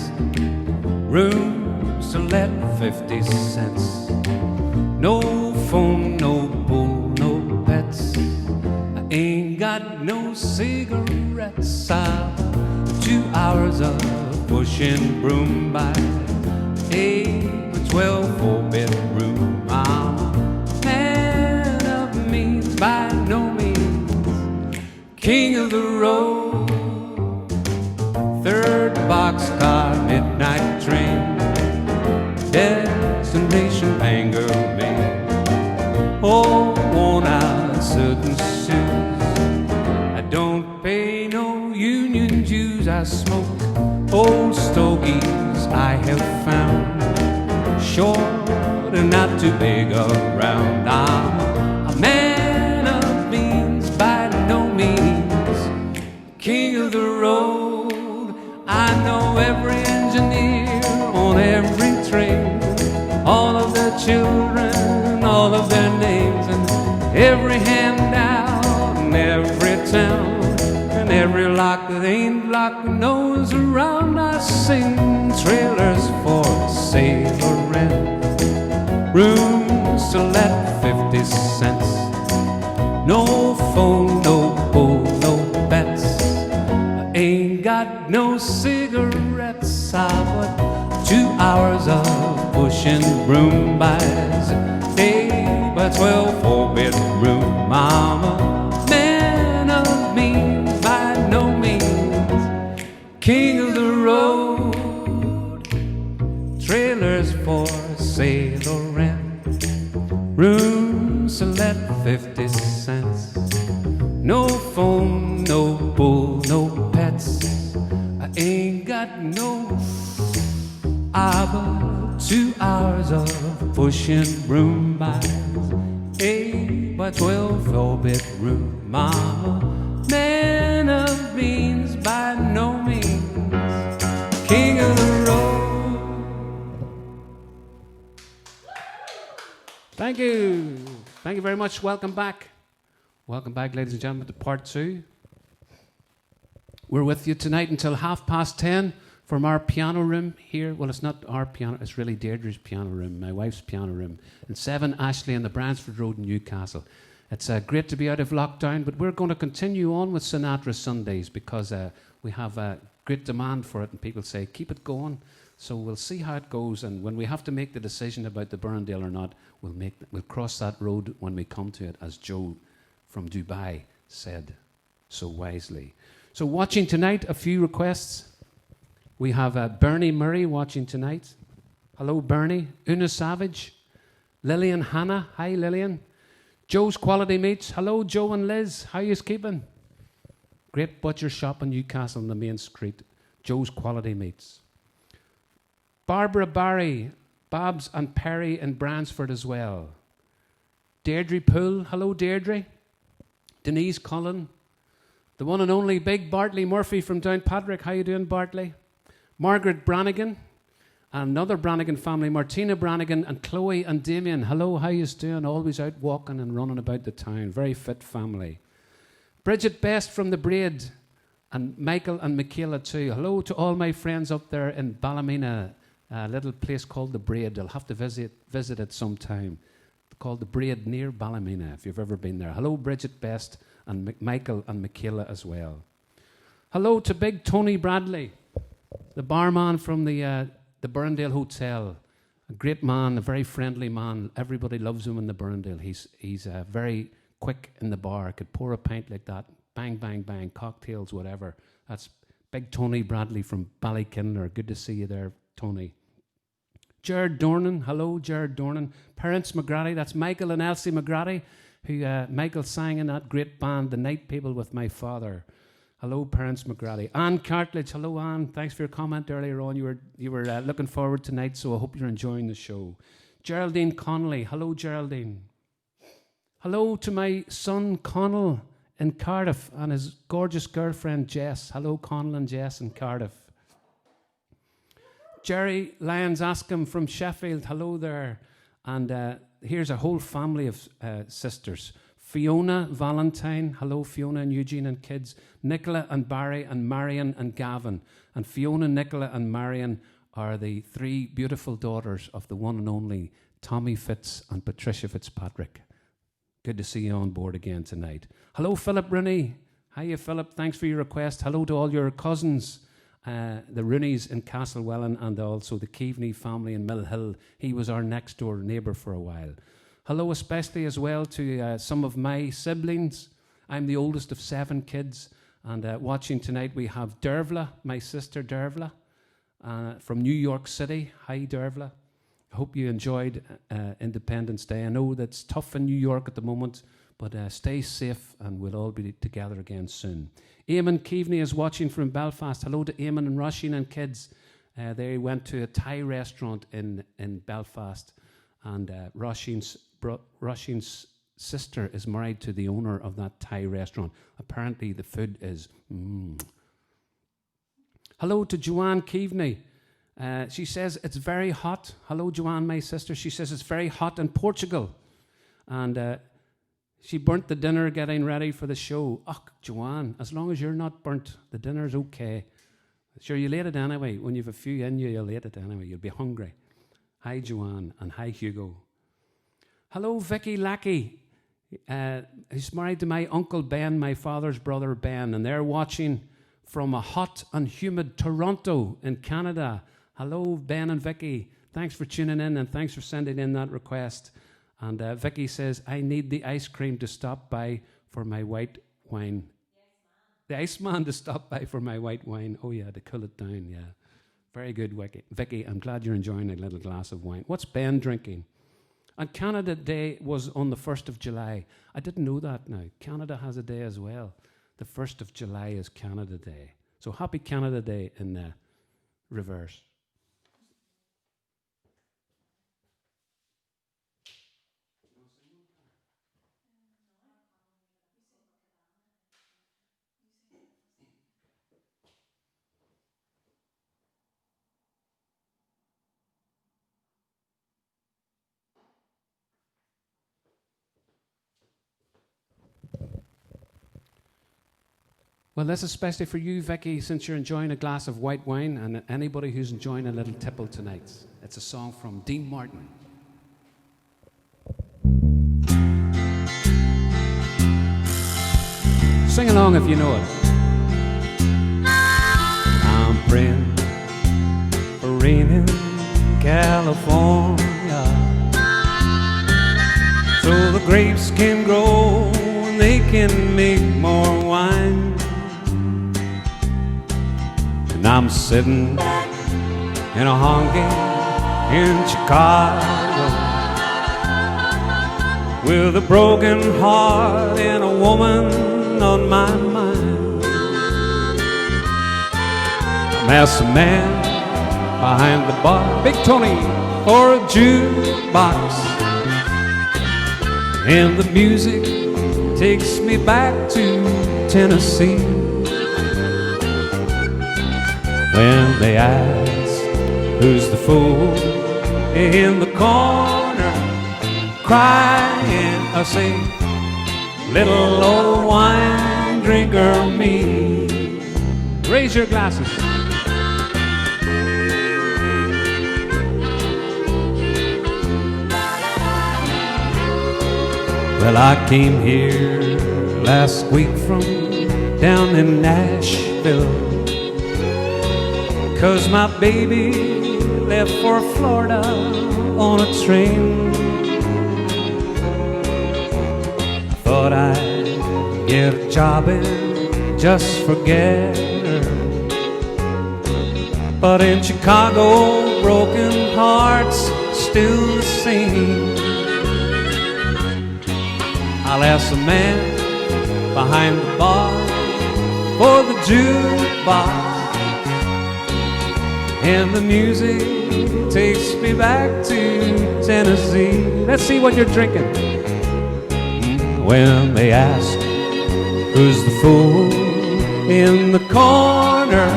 rooms to let 50 cents. No phone, no bull, no pets. I ain't got no cigarettes. I've 2 hours of pushing broom by 8 or 12 4-bedroom. I'm a man of means, by no means king of the road. 3rd boxcar, midnight train, destination Bangor, Maine. Oh, worn out certain suits. I don't pay no union dues. I smoke old stogies I have found, short and not too big around. I'm a man of means, by no means king of the road. I know every engineer on every train, all of their children, all of their names, and every handout in every town, and every lock that ain't locked nose around. I sing trailers for sale or rent, rooms to let 50 cents. No phone, no bull, no bets. I ain't got no cigarettes. I put 2 hours of pushing broom buys 8 by 12 4-bedroom. I'm a man of means, by no means king of the road. Trailers for sale or rent, rooms to let 50 cents. No phone, no bull, no pets. I ain't got no. About 2 hours of pushing broom by 8 by 12 4-bedroom. I'm a man of means, by no means king of the road. Thank you. Thank you very much. Welcome back. Welcome back, ladies and gentlemen, to part 2. We're with you tonight until 10:30 from our piano room here. Well, it's not our piano, it's really Deirdre's piano room, my wife's piano room, in 7 Ashley on the Bransford Road in Newcastle. It's great to be out of lockdown, but we're going to continue on with Sinatra Sundays because we have a great demand for it, and people say, keep it going. So we'll see how it goes, and when we have to make the decision about the Burndale or not, we'll cross that road when we come to it, as Joe from Dubai said so wisely. So watching tonight, a few requests. We have Bernie Murray watching tonight. Hello, Bernie. Una Savage. Lillian Hannah. Hi, Lillian. Joe's Quality Meats. Hello, Joe and Liz. How you keeping? Great butcher shop in Newcastle on the main street. Joe's Quality Meats. Barbara Barry. Babs and Perry in Bransford as well. Deirdre Poole. Hello, Deirdre. Denise Cullen. The one and only Big Bartley Murphy from Downpatrick. How you doing, Bartley? Margaret Brannigan, another Brannigan family, Martina Brannigan and Chloe and Damien. Hello, how you doing? Always out walking and running about the town. Very fit family. Bridget Best from the Braid, and Michael and Michaela too. Hello to all my friends up there in Ballymena, a little place called the Braid. I'll have to visit it sometime. It's called the Braid near Ballymena, if you've ever been there. Hello, Bridget Best, and Michael and Michaela as well. Hello to Big Tony Bradley, the barman from the Burndale Hotel. A great man, a very friendly man. Everybody loves him in the Burndale. He's very quick in the bar. Could pour a pint like that. Bang, bang, bang. Cocktails, whatever. That's Big Tony Bradley from Ballykinler. Good to see you there, Tony. Jared Dornan. Hello, Jared Dornan. Parents McGratty. That's Michael and Elsie McGratty, who Michael sang in that great band, The Night People, with my father. Hello, Parents McGratty. Anne Cartledge. Hello, Anne. Thanks for your comment earlier on. You were looking forward tonight, so I hope you're enjoying the show. Geraldine Connolly. Hello, Geraldine. Hello to my son, Connell, in Cardiff, and his gorgeous girlfriend, Jess. Hello, Connell and Jess in Cardiff. Jerry Lyons Askham from Sheffield, hello there. And here's a whole family of sisters. Fiona Valentine, hello Fiona and Eugene and kids. Nicola and Barry and Marion and Gavin. And Fiona, Nicola and Marion are the three beautiful daughters of the one and only Tommy Fitz and Patricia Fitzpatrick. Good to see you on board again tonight. Hello Philip Rooney. Hiya Philip, thanks for your request. Hello to all your cousins. The Rooneys in Castlewellan and also the Keaveney family in Mill Hill. He was our next door neighbour for a while. Hello especially as well to some of my siblings. I'm the oldest of 7 kids, and watching tonight we have Dervla, my sister Dervla, from New York City. Hi Dervla. I hope you enjoyed Independence Day. I know that's tough in New York at the moment, but stay safe and we'll all be together again soon. Eamon Keaveney is watching from Belfast. Hello to Eamon and Roisin and kids. They went to a Thai restaurant in Belfast, and Roisin's sister is married to the owner of that Thai restaurant. Apparently the food is Hello to Joanne Keaveney. She says it's very hot. Hello Joanne, my sister. She says it's very hot in Portugal. And she burnt the dinner getting ready for the show. Oh, Joanne, as long as you're not burnt, the dinner's okay. Sure, you'll eat it anyway. When you've a few in you, you'll eat it anyway. You'll be hungry. Hi, Joanne, and hi, Hugo. Hello, Vicky Lackey. He's married to my uncle Ben, my father's brother Ben, and they're watching from a hot and humid Toronto in Canada. Hello, Ben and Vicky. Thanks for tuning in, and thanks for sending in that request. And Vicky says, I need the ice cream to stop by for my white wine. The Iceman to stop by for my white wine. Oh, yeah, to cool it down, yeah. Very good, Vicky. I'm glad you're enjoying a little glass of wine. What's Ben drinking? And Canada Day was on the 1st of July. I didn't know that now. Canada has a day as well. The 1st of July is Canada Day. So happy Canada Day in reverse. Well, this is especially for you, Vicky, since you're enjoying a glass of white wine, and anybody who's enjoying a little tipple tonight. It's a song from Dean Martin. Sing along if you know it. I'm praying for rain in California, so the grapes can grow and they can make more wine. And I'm sitting in a honky in Chicago with a broken heart and a woman on my mind. I'm asking a man behind the bar, Big Tony, or a jukebox, and the music takes me back to Tennessee. When they ask who's the fool in the corner crying, I say, little old wine drinker me. Raise your glasses. Well, I came here last week from down in Nashville, 'cause my baby left for Florida on a train. I thought I'd get a job and just forget her, but in Chicago, broken hearts still the same. I'll ask the man behind the bar for the jukebox, and the music takes me back to Tennessee. Let's see what you're drinking. When they ask who's the fool in the corner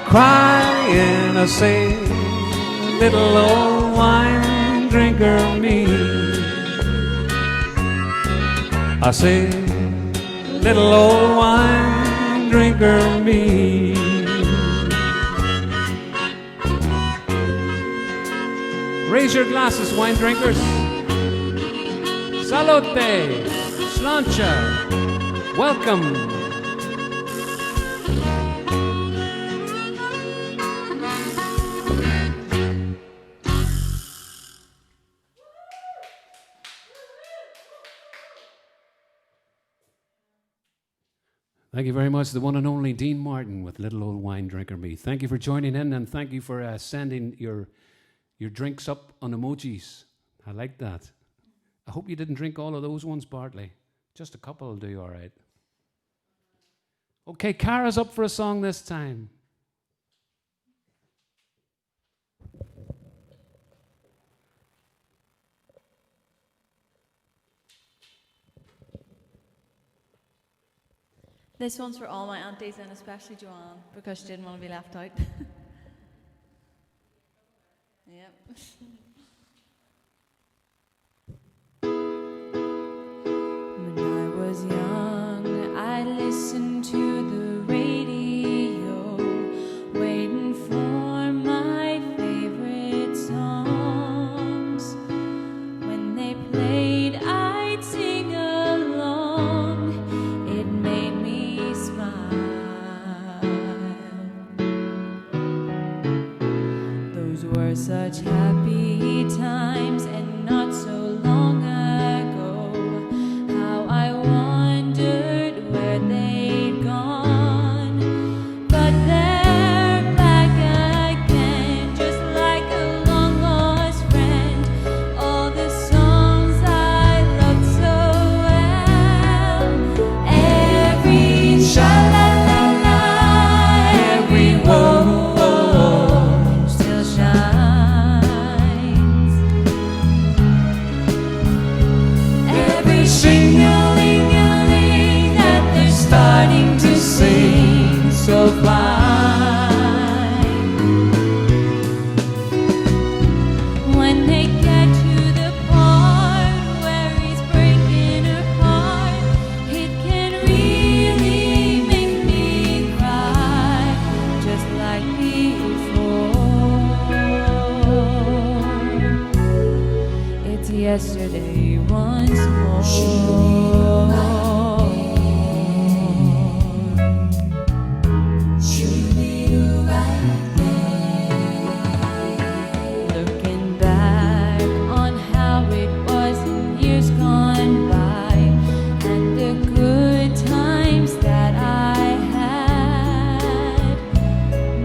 crying, and I say, little old wine drinker me. I say, little old wine drinker me. Raise your glasses, wine drinkers. Salute, slancha, welcome. Thank you very much, the one and only Dean Martin with Little Old Wine Drinker Me. Thank you for joining in, and thank you for sending your drinks up on emojis. I like that. I hope you didn't drink all of those ones, Bartley. Just a couple will do all right. Okay, Cara's up for a song this time. This one's for all my aunties and especially Joanne because she didn't want to be left out. Yep. When I was young, I listened to the radio, waiting for my favorite songs. When they played, I'd sing along. It made me smile. Those were such happy times, and not so long ago, how I wondered where they'd gone. But they're back again, just like a long lost friend. All the songs I loved so well, every sha-la-la-la, every whoa still shines. Every sing-a-ling-a-ling that they're starting to sing so fine. When they get to the part where he's breaking her heart, it can really make me cry, just like before. It's yesterday once more. Looking back on how it was in years gone by, and the good times that I had,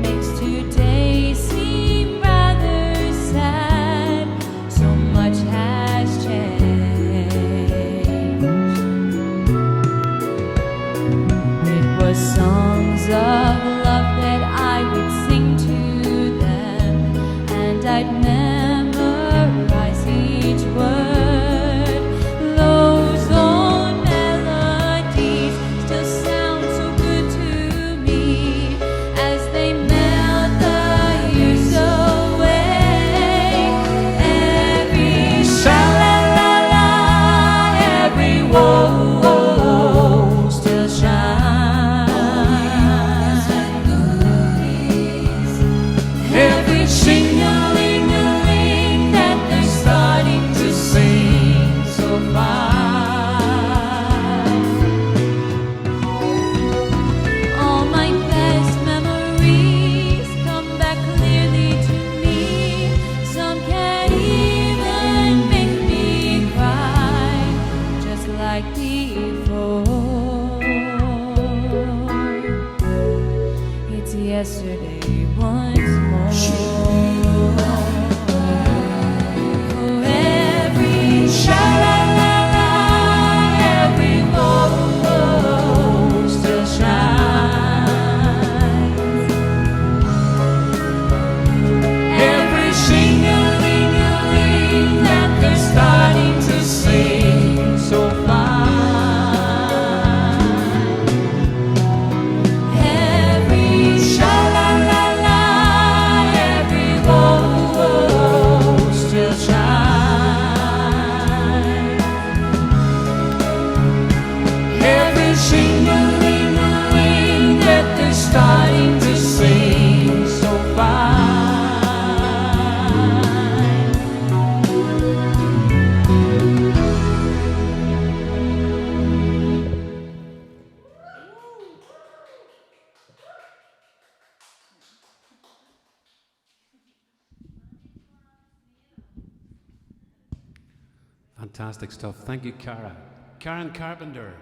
makes today seem rather sad. So much has changed. It was songs of love that I would sing to them, and I'd memorize each word. Those old melodies still sound so good to me as they melt the years away. Every sha-la-la-la, every whoa still shines. Every sing-a-ling-a-ling Fantastic stuff. Thank you, Cara. Karen Carpenter.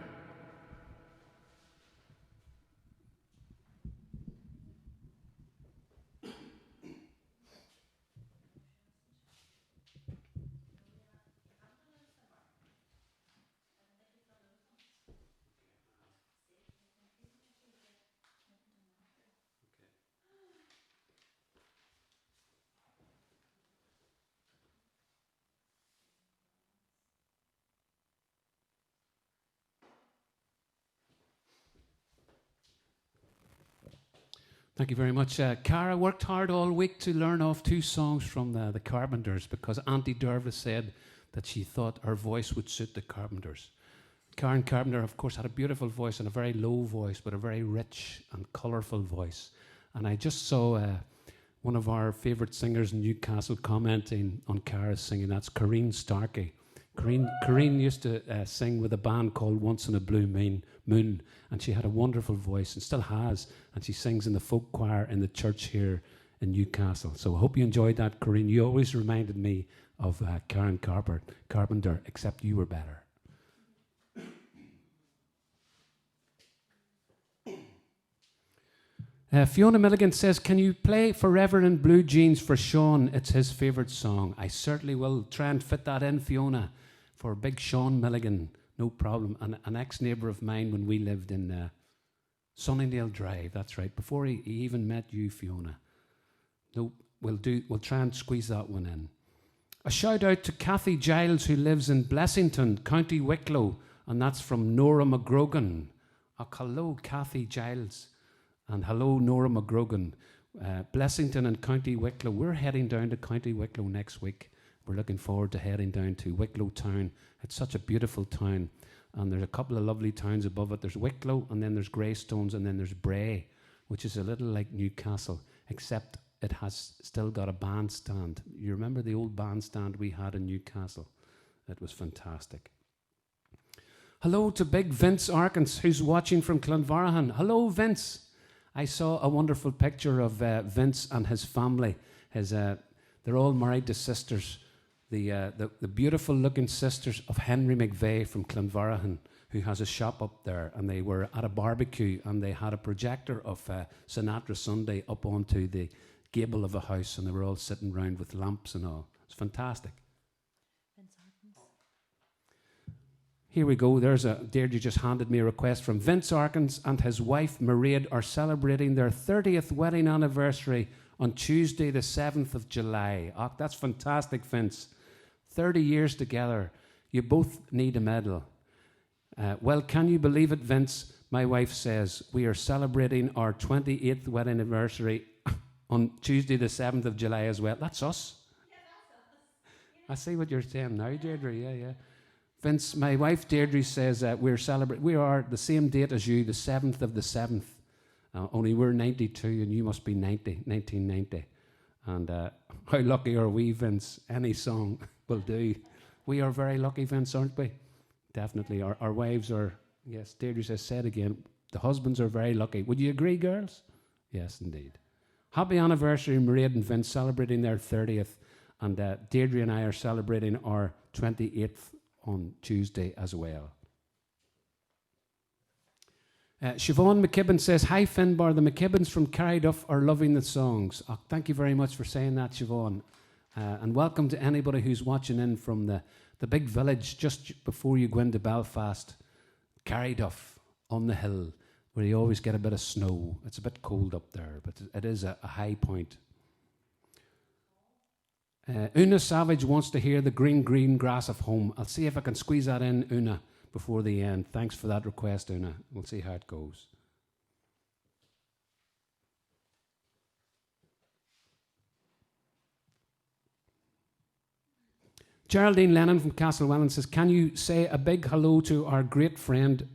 Thank you very much. Cara worked hard all week to learn off 2 songs from the Carpenters because Auntie Dervis said that she thought her voice would suit the Carpenters. Karen Carpenter, of course, had a beautiful voice and a very low voice, but a very rich and colourful voice. And I just saw one of our favourite singers in Newcastle commenting on Cara's singing. That's Corinne Starkey. Corinne used to sing with a band called Once in a Blue Moon, and she had a wonderful voice and still has, and she sings in the folk choir in the church here in Newcastle. So I hope you enjoyed that, Corinne. You always reminded me of Karen Carpenter, except you were better. Fiona Milligan says, can you play Forever in Blue Jeans for Sean? It's his favourite song. I certainly will try and fit that in, Fiona, for big Sean Milligan. No problem. An ex-neighbour of mine when we lived in Sunnydale Drive. That's right. Before he even met you, Fiona. No, we'll try and squeeze that one in. A shout out to Kathy Giles, who lives in Blessington, County Wicklow, and that's from Nora McGrogan. Hello, Kathy Giles. And hello, Nora McGrogan. Blessington and County Wicklow. We're heading down to County Wicklow next week. We're looking forward to heading down to Wicklow Town. It's such a beautiful town. And there's a couple of lovely towns above it. There's Wicklow, and then there's Greystones, and then there's Bray, which is a little like Newcastle, except it has still got a bandstand. You remember the old bandstand we had in Newcastle? It was fantastic. Hello to big Vince Arkins, who's watching from Clonvaraghan. Hello, Vince. I saw a wonderful picture of Vince and his family. They're all married to sisters. The beautiful-looking sisters of Henry McVeigh from Clonvaraghan, who has a shop up there. And they were at a barbecue, and they had a projector of Sinatra Sunday up onto the gable of a house, and they were all sitting round with lamps and all. It's fantastic. Here we go. Deirdre just handed me a request from Vince Arkins and his wife Mairead are celebrating their 30th wedding anniversary on Tuesday, the 7th of July. Oh, that's fantastic, Vince. 30 years together. You both need a medal. Well, can you believe it, Vince? My wife says we are celebrating our 28th wedding anniversary on Tuesday, the 7th of July as well. That's us. Yeah, that's us. Yeah. I see what you're saying now, Deirdre. Yeah. Vince, my wife Deirdre says we're celebrating. We are the same date as you, the 7th of the 7th. Only we're 92 and you must be 1990. And how lucky are we, Vince? Any song will do. We are very lucky, Vince, aren't we? Definitely. Our wives are, yes, Deirdre says, say it again, the husbands are very lucky. Would you agree, girls? Yes, indeed. Happy anniversary, Mairead and Vince, celebrating their 30th. And Deirdre and I are celebrating our 28th on Tuesday as well. Siobhan McKibben says, hi Finbar, the McKibbens from Carryduff are loving the songs. Oh, thank you very much for saying that, Siobhan. And welcome to anybody who's watching in from the big village just before you go into Belfast, Carryduff on the hill, where you always get a bit of snow. It's a bit cold up there, but it is a high point. Una Savage wants to hear the green grass of home. I'll see if I can squeeze that in, Una, before the end. Thanks for that request, Una. We'll see how it goes. Geraldine Lennon from Castlewellan says, can you say a big hello to our great friend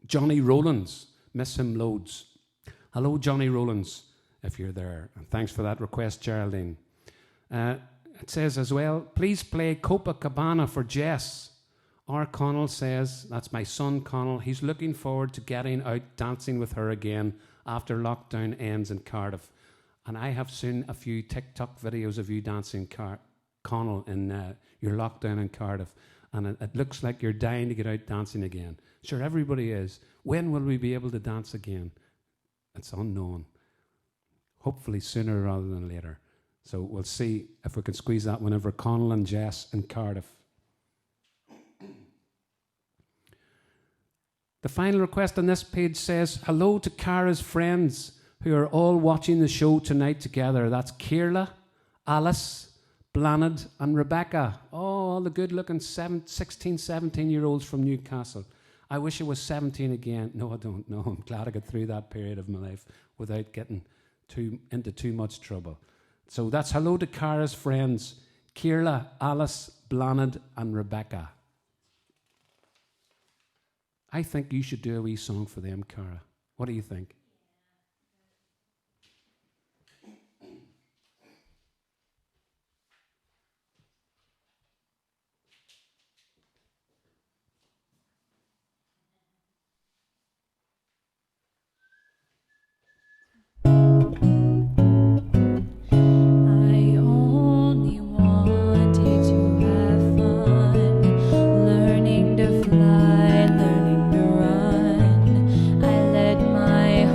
Johnny Rowlands? Miss him loads. Hello, Johnny Rowlands, if you're there. And thanks for that request, Geraldine. It says as well, please play Copacabana for Jess. R. Connell says, that's my son Connell, he's looking forward to getting out dancing with her again after lockdown ends in Cardiff. And I have seen a few TikTok videos of you dancing, Connell, in your lockdown in Cardiff. and it looks like you're dying to get out dancing again. Sure, everybody is. When will we be able to dance again? It's unknown. Hopefully sooner rather than later. So we'll see if we can squeeze that whenever Connell and Jess in Cardiff. The final request on this page says, hello to Cara's friends who are all watching the show tonight together. That's Kierla, Alice, Blanid and Rebecca. Oh, all the good-looking 16, 17-year-olds from Newcastle. I wish I was 17 again. No, I don't. No, I'm glad I got through that period of my life without getting into too much trouble. So that's hello to Cara's friends, Kierla, Alice, Blanid and Rebecca. I think you should do a wee song for them, Cara. What do you think? I only wanted to have fun, learning to fly, learning to run. I let my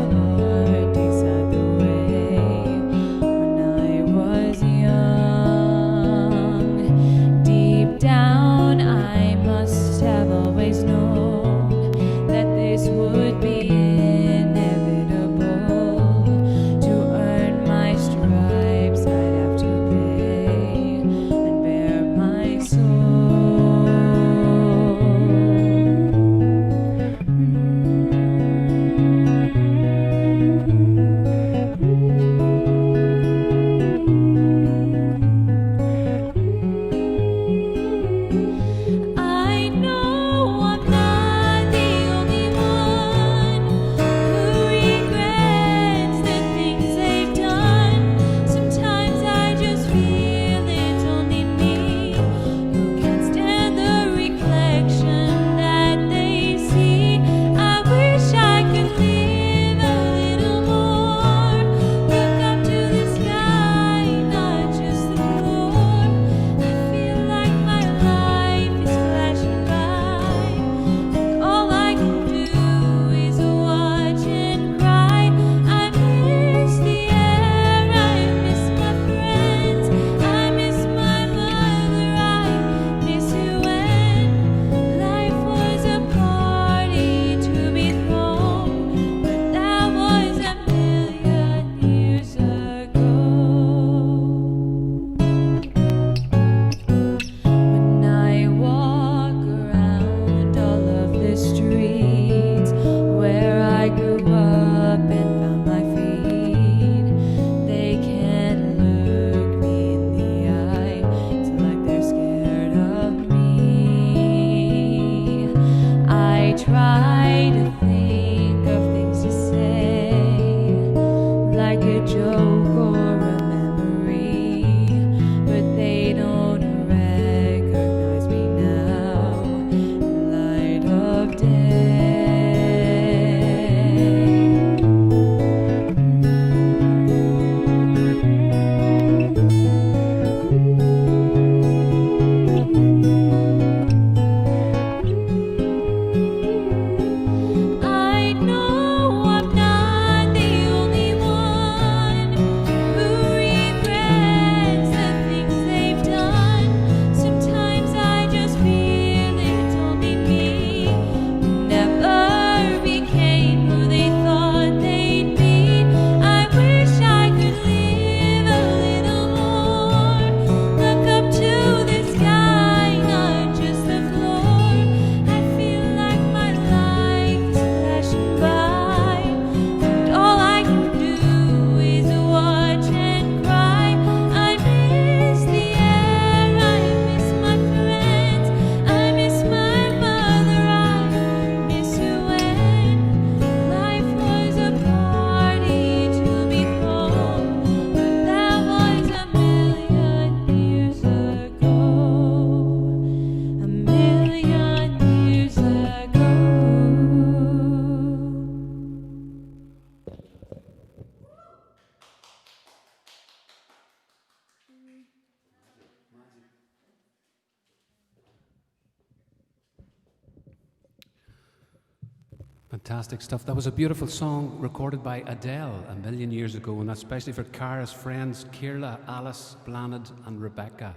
Fantastic stuff. That was a beautiful song recorded by Adele a million years ago, and that's especially for Cara's friends, Kierla, Alice, Blanid, and Rebecca.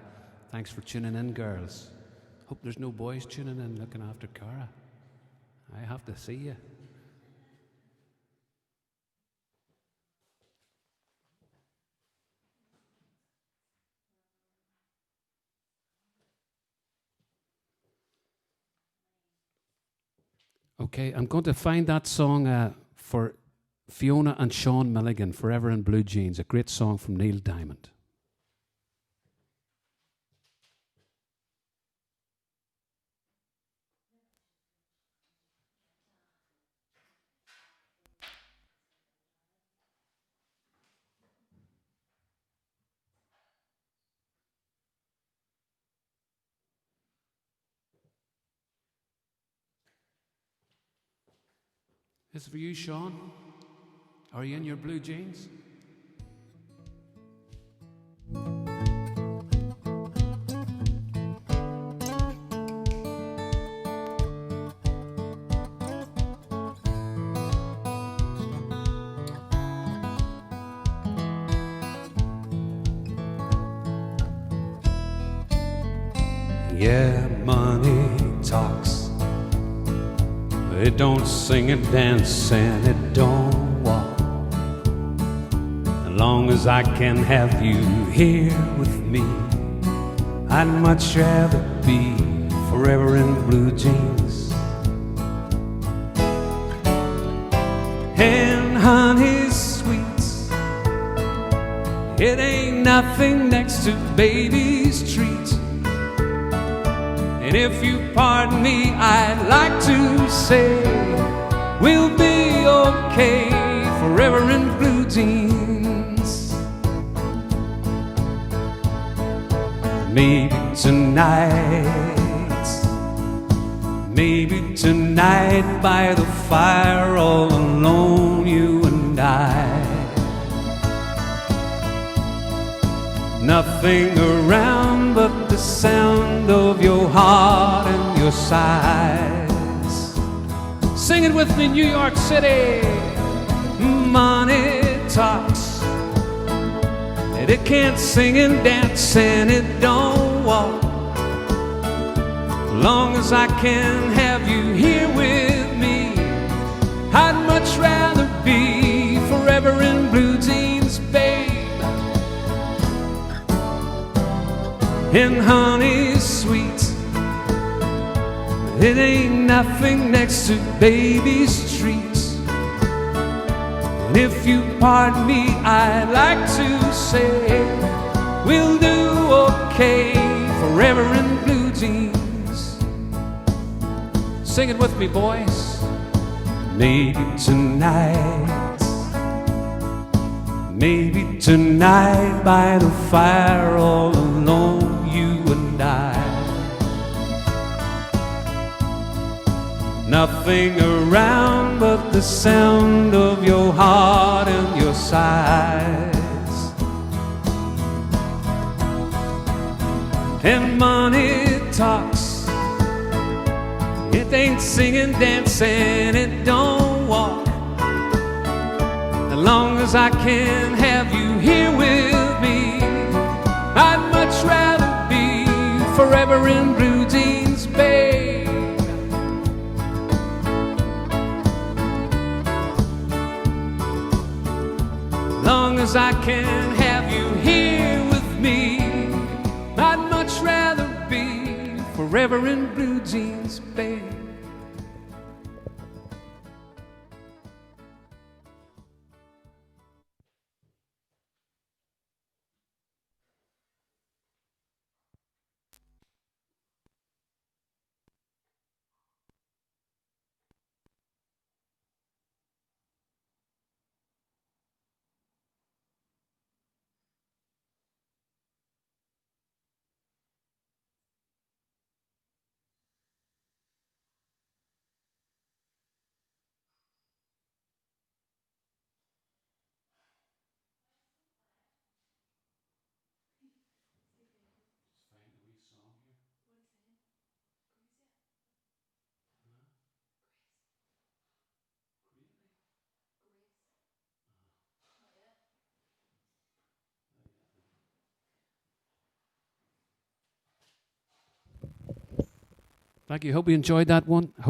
Thanks for tuning in, girls. Hope there's no boys tuning in looking after Cara. I have to see you. Okay, I'm going to find that song for Fiona and Sean Milligan, Forever in Blue Jeans, a great song from Neil Diamond. This is for you, Sean. Are you in your blue jeans? Yeah, money talks. It don't sing and dance and it don't walk. As long as I can have you here with me, I'd much rather be forever in blue jeans. And honey's sweets, it ain't nothing next to baby's treats. And if you pardon me, I'd like to say we'll be okay forever in blue jeans. Maybe tonight by the fire all alone, you and I. Nothing around but the sound of your heart and your sighs. Sing it with me, New York City. Money talks, and it can't sing and dance and it don't walk. As long as I can have you here with me, I'd much rather be forever in blue jeans, babe. And honey's sweet, it ain't nothing next to baby's treats. And if you pardon me, I'd like to say we'll do okay forever in blue jeans. Sing it with me, boys. Maybe tonight by the fire all alone, you and I. Nothing around but the sound of your heart and your sighs. And money talks, it ain't singing, dancing, it don't walk. As long as I can have you here with me, I'd much rather be forever in blue jeans, babe. As long as I can have you here with me, I'd much rather be forever in blue jeans, babe. Thank you. Hope you enjoyed that one. I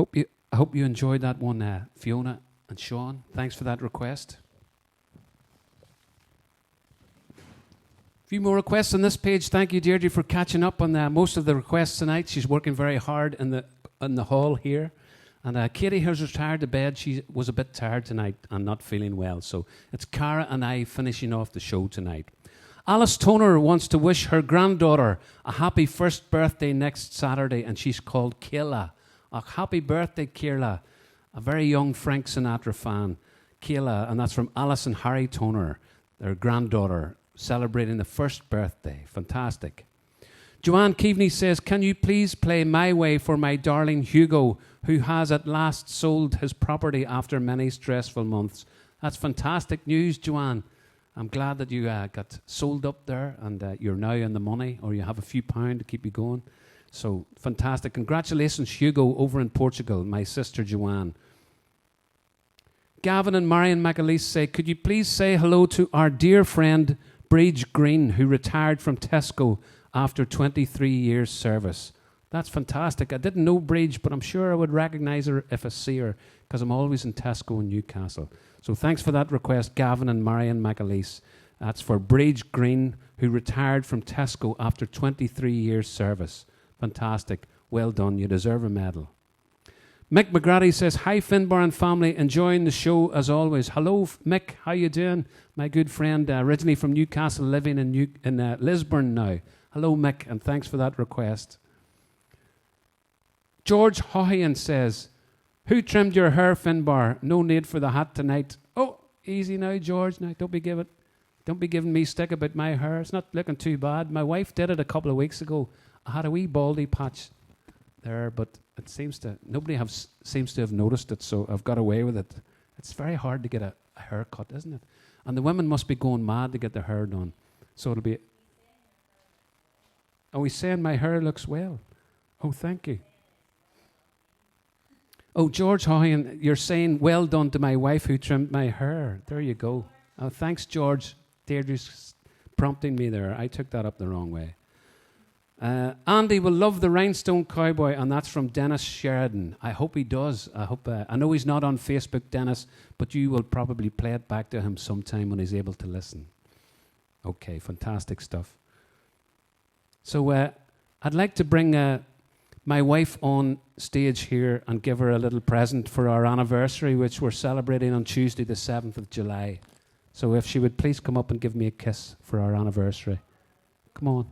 hope you enjoyed that one, Fiona and Sean. Thanks for that request. A few more requests on this page. Thank you, Deirdre, for catching up on most of the requests tonight. She's working very hard in the hall here. And Katie has retired to bed. She was a bit tired tonight and not feeling well. So it's Cara and I finishing off the show tonight. Alice Toner wants to wish her granddaughter a happy first birthday next Saturday, and she's called Kayla. A happy birthday, Kayla. A very young Frank Sinatra fan. Kayla, and that's from Alice and Harry Toner, their granddaughter, celebrating the first birthday. Fantastic. Joanne Keaveney says, can you please play My Way for my darling Hugo, who has at last sold his property after many stressful months? That's fantastic news, Joanne. I'm glad that you got sold up there and you're now in the money, or you have a few pounds to keep you going. So fantastic. Congratulations, Hugo, over in Portugal, my sister Joanne. Gavin and Marion McAleese say, could you please say hello to our dear friend Bridge Green, who retired from Tesco after 23 years service. That's fantastic. I didn't know Bridge, but I'm sure I would recognise her if I see her, because I'm always in Tesco in Newcastle. So thanks for that request, Gavin and Marion McAleese. That's for Bridge Green, who retired from Tesco after 23 years service. Fantastic. Well done. You deserve a medal. Mick McGrady says, hi, Finbar and family. Enjoying the show as always. Hello, Mick. How you doing? My good friend, originally from Newcastle, living in Lisburn now. Hello, Mick, and thanks for that request. George Hohian says, who trimmed your hair, Finbar? No need for the hat tonight. Oh, easy now, George. Now, don't be giving me stick about my hair. It's not looking too bad. My wife did it a couple of weeks ago. I had a wee baldy patch there, but it seems to seems to have noticed it, so I've got away with it. It's very hard to get a haircut, isn't it? And the women must be going mad to get their hair done. So it'll be... Oh, he's saying my hair looks well. Oh, thank you. Oh, George Hoyan, you're saying well done to my wife who trimmed my hair. There you go. Oh, thanks, George. Deirdre's prompting me there. I took that up the wrong way. Andy will love the Rhinestone Cowboy, and that's from Dennis Sheridan. I hope he does. I know he's not on Facebook, Dennis, but you will probably play it back to him sometime when he's able to listen. Okay, fantastic stuff. So I'd like to bring my wife on stage here and give her a little present for our anniversary, which we're celebrating on Tuesday, the 7th of July. So if she would please come up and give me a kiss for our anniversary. Come on.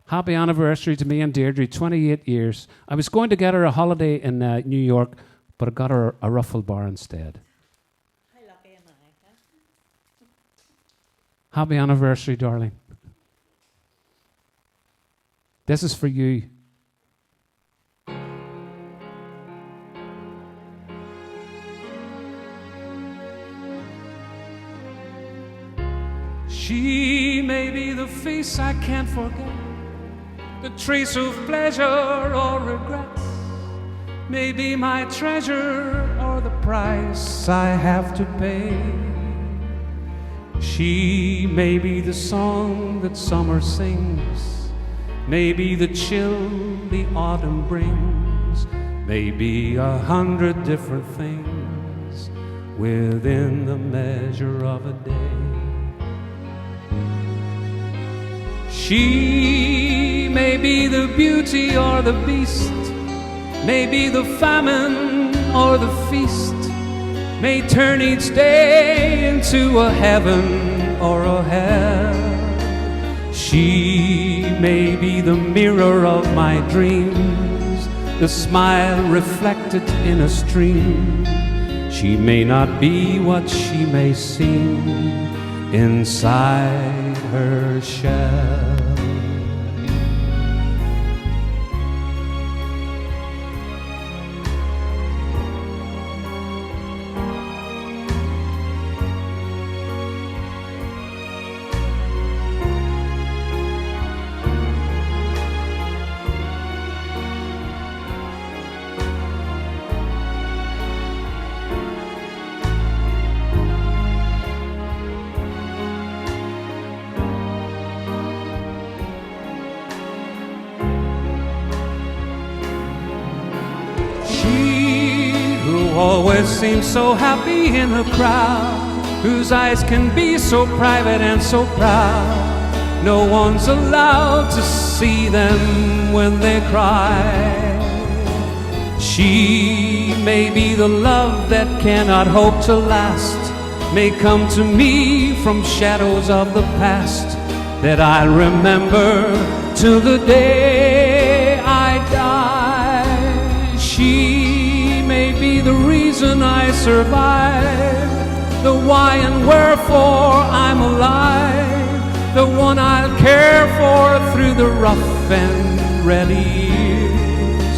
Happy anniversary to me and Deirdre, 28 years. I was going to get her a holiday in New York, but I got her a ruffle bar instead. How lucky am I? Huh? Happy anniversary, darling. This is for you. She may be the face I can't forget, the trace of pleasure or regret, may be my treasure or the price I have to pay. She may be the song that summer sings, may be the chill the autumn brings, may be 100 different things within the measure of a day. She may be the beauty or the beast, may be the famine or the feast, may turn each day into a heaven or a hell. She may be the mirror of my dreams, the smile reflected in a stream. She may not be what she may seem inside her shell. always seems so happy in a crowd, whose eyes can be so private and so proud. No one's allowed to see them when they cry. She may be the love that cannot hope to last, may come to me from shadows of the past, that I'll remember till the day I die. She may be the reason I survive, the why and wherefore I'm alive, the one I'll care for through the rough and ready years.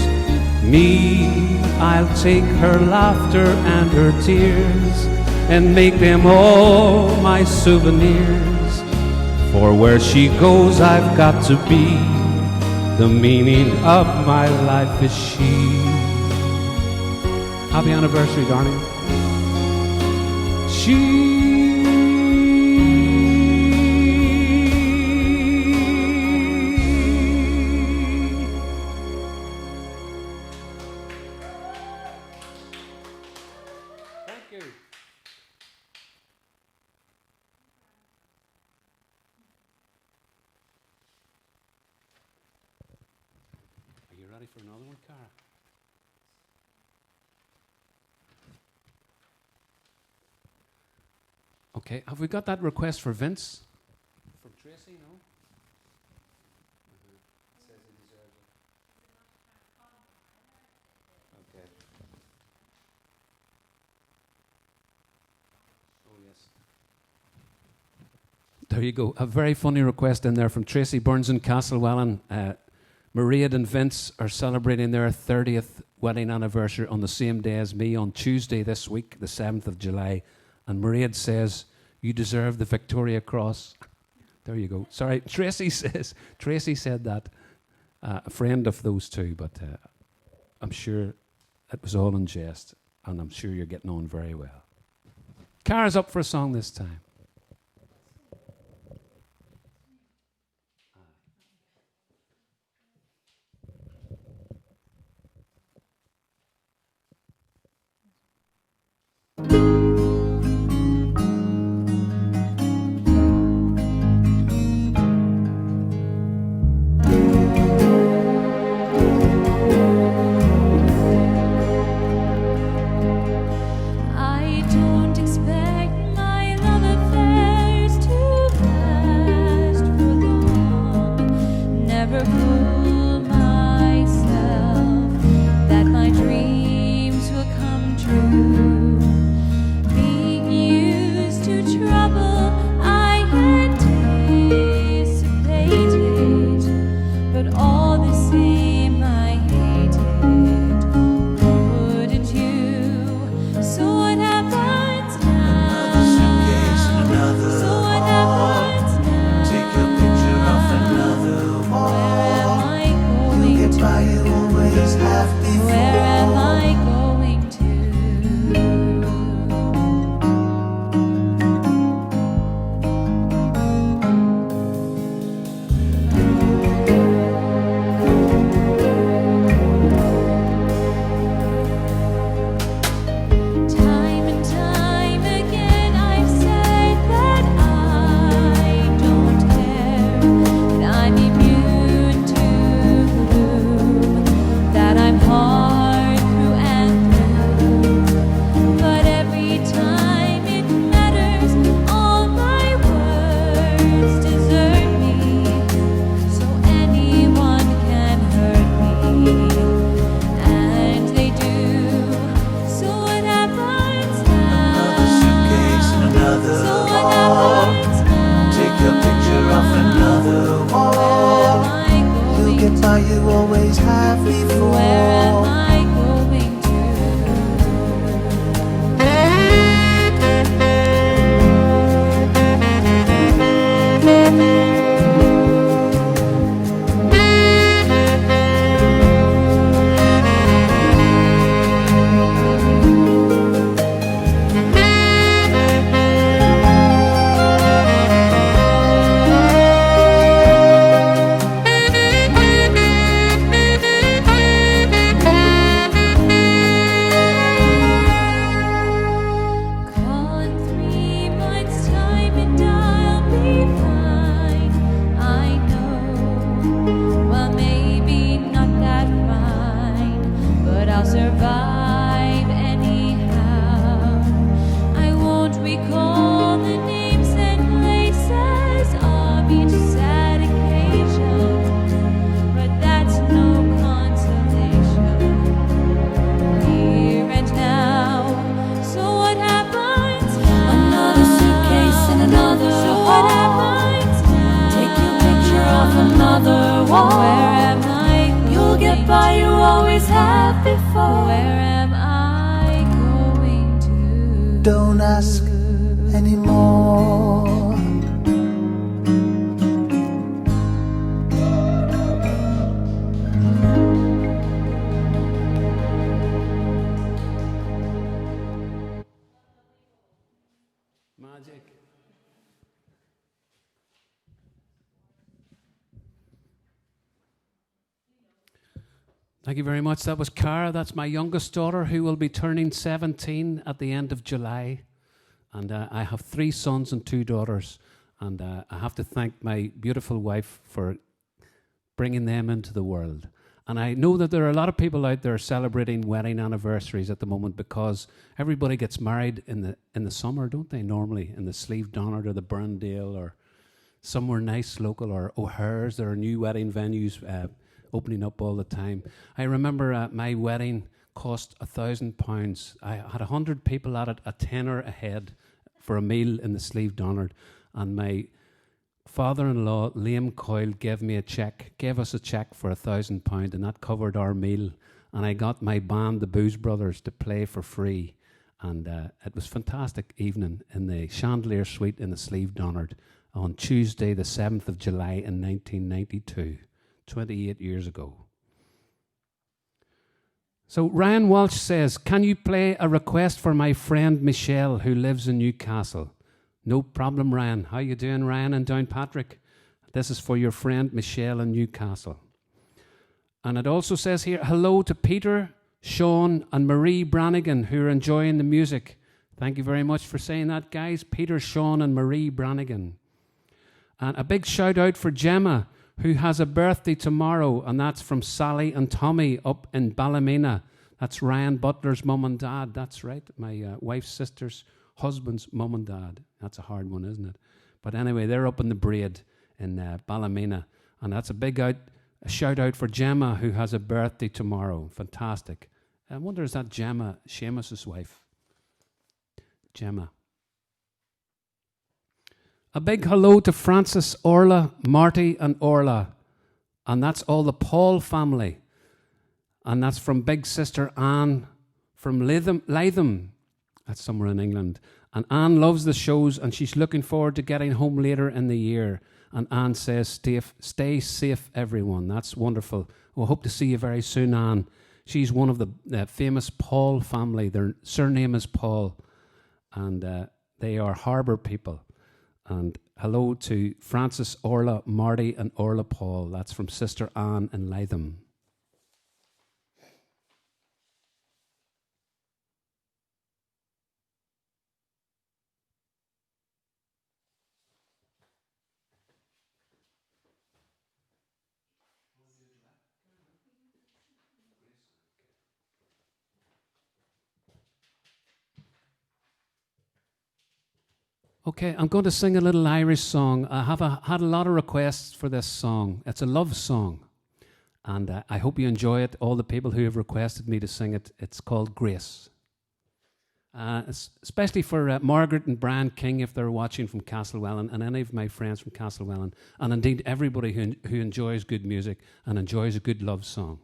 Me, I'll take her laughter and her tears and make them all my souvenirs. For where she goes I've got to be, the meaning of my life is she. Happy anniversary, darling. Thank you. Are you ready for another one, Cara? Okay, have we got that request for Vince? From Tracy, no? Says he deserves it. Okay. Oh, yes. There you go. A very funny request in there from Tracy Burns in Castlewellan. Maria and Vince are celebrating their 30th wedding anniversary on the same day as me on Tuesday this week, the 7th of July. And Maria says, "You deserve the Victoria Cross." There you go. Sorry, Tracy said that. A friend of those two, but I'm sure it was all in jest, and I'm sure you're getting on very well. Cara's up for a song this time. I don't expect my love always have before. Where am I going to? Don't ask anymore. Magic. Thank you very much. That was Cara. That's my youngest daughter who will be turning 17 at the end of July. And I have 3 sons and 2 daughters. And I have to thank my beautiful wife for bringing them into the world. And I know that there are a lot of people out there celebrating wedding anniversaries at the moment because everybody gets married in the summer, don't they, normally, in the Slieve Donard or the Burndale or somewhere nice local, or O'Hare's. There are new wedding venues opening up all the time. I remember my wedding cost £1,000. I had 100 people at it, a tenner a head for a meal in the Slieve Donard. And my father-in-law, Liam Coyle, gave us a cheque for £1,000, and that covered our meal. And I got my band, the Booze Brothers, to play for free. And it was a fantastic evening in the Chandelier Suite in the Slieve Donard on Tuesday, the 7th of July in 1992, 28 years ago. So Ryan Walsh says, can you play a request for my friend Michelle who lives in Newcastle? No problem, Ryan. How you doing, Ryan and Downpatrick? This is for your friend Michelle in Newcastle. And it also says here, hello to Peter, Sean and Marie Brannigan who are enjoying the music. Thank you very much for saying that, guys. Peter, Sean and Marie Brannigan. And a big shout out for Gemma, who has a birthday tomorrow, and that's from Sally and Tommy up in Ballymena. That's Ryan Butler's mum and dad. That's right, my wife's sister's husband's mum and dad. That's a hard one, isn't it? But anyway, they're up in the Braid in Ballymena, and that's a shout out for Gemma, who has a birthday tomorrow. Fantastic. I wonder, is that Gemma, Seamus's wife? Gemma. A big hello to Francis, Orla, Marty and Orla. And that's all the Paul family. And that's from big sister Anne from Latham. That's somewhere in England. And Anne loves the shows and she's looking forward to getting home later in the year. And Anne says, stay safe, everyone. That's wonderful. We'll hope to see you very soon, Anne. She's one of the famous Paul family. Their surname is Paul. And they are harbour people. And hello to Francis, Orla, Marty, and Orla Paul. That's from Sister Anne in Latham. Okay, I'm going to sing a little Irish song. I have had a lot of requests for this song. It's a love song, and I hope you enjoy it, all the people who have requested me to sing it. It's called Grace. Especially for Margaret and Brian King, if they're watching from Castlewellan, and any of my friends from Castlewellan, and indeed everybody who enjoys good music and enjoys a good love song.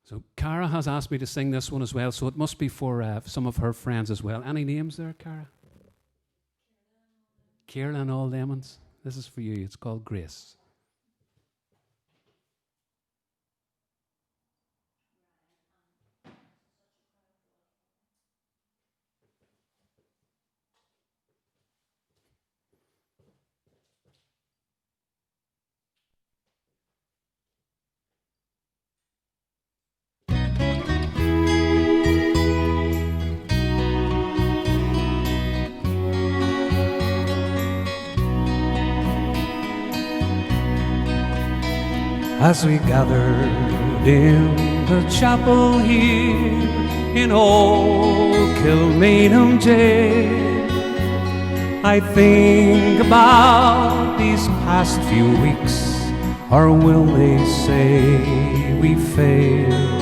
So Cara has asked me to sing this one as well, so it must be for some of her friends as well. Any names there, Cara? Kierla and all lemons. This is for you. It's called Grace. As we gathered in the chapel here in old Kilmainham jail, I think about these past few weeks Or will they say we failed?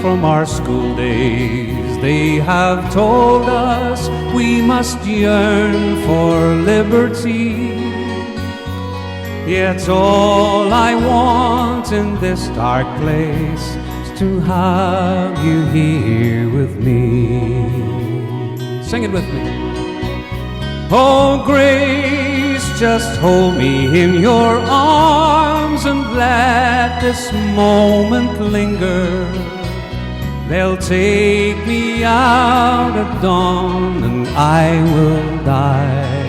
From our school days they have told us we must yearn for liberty. Yet all I want in this dark place is to have you here with me. Sing it with me. Oh, grace, just hold me in your arms and let this moment linger. They'll take me out at dawn and I will die.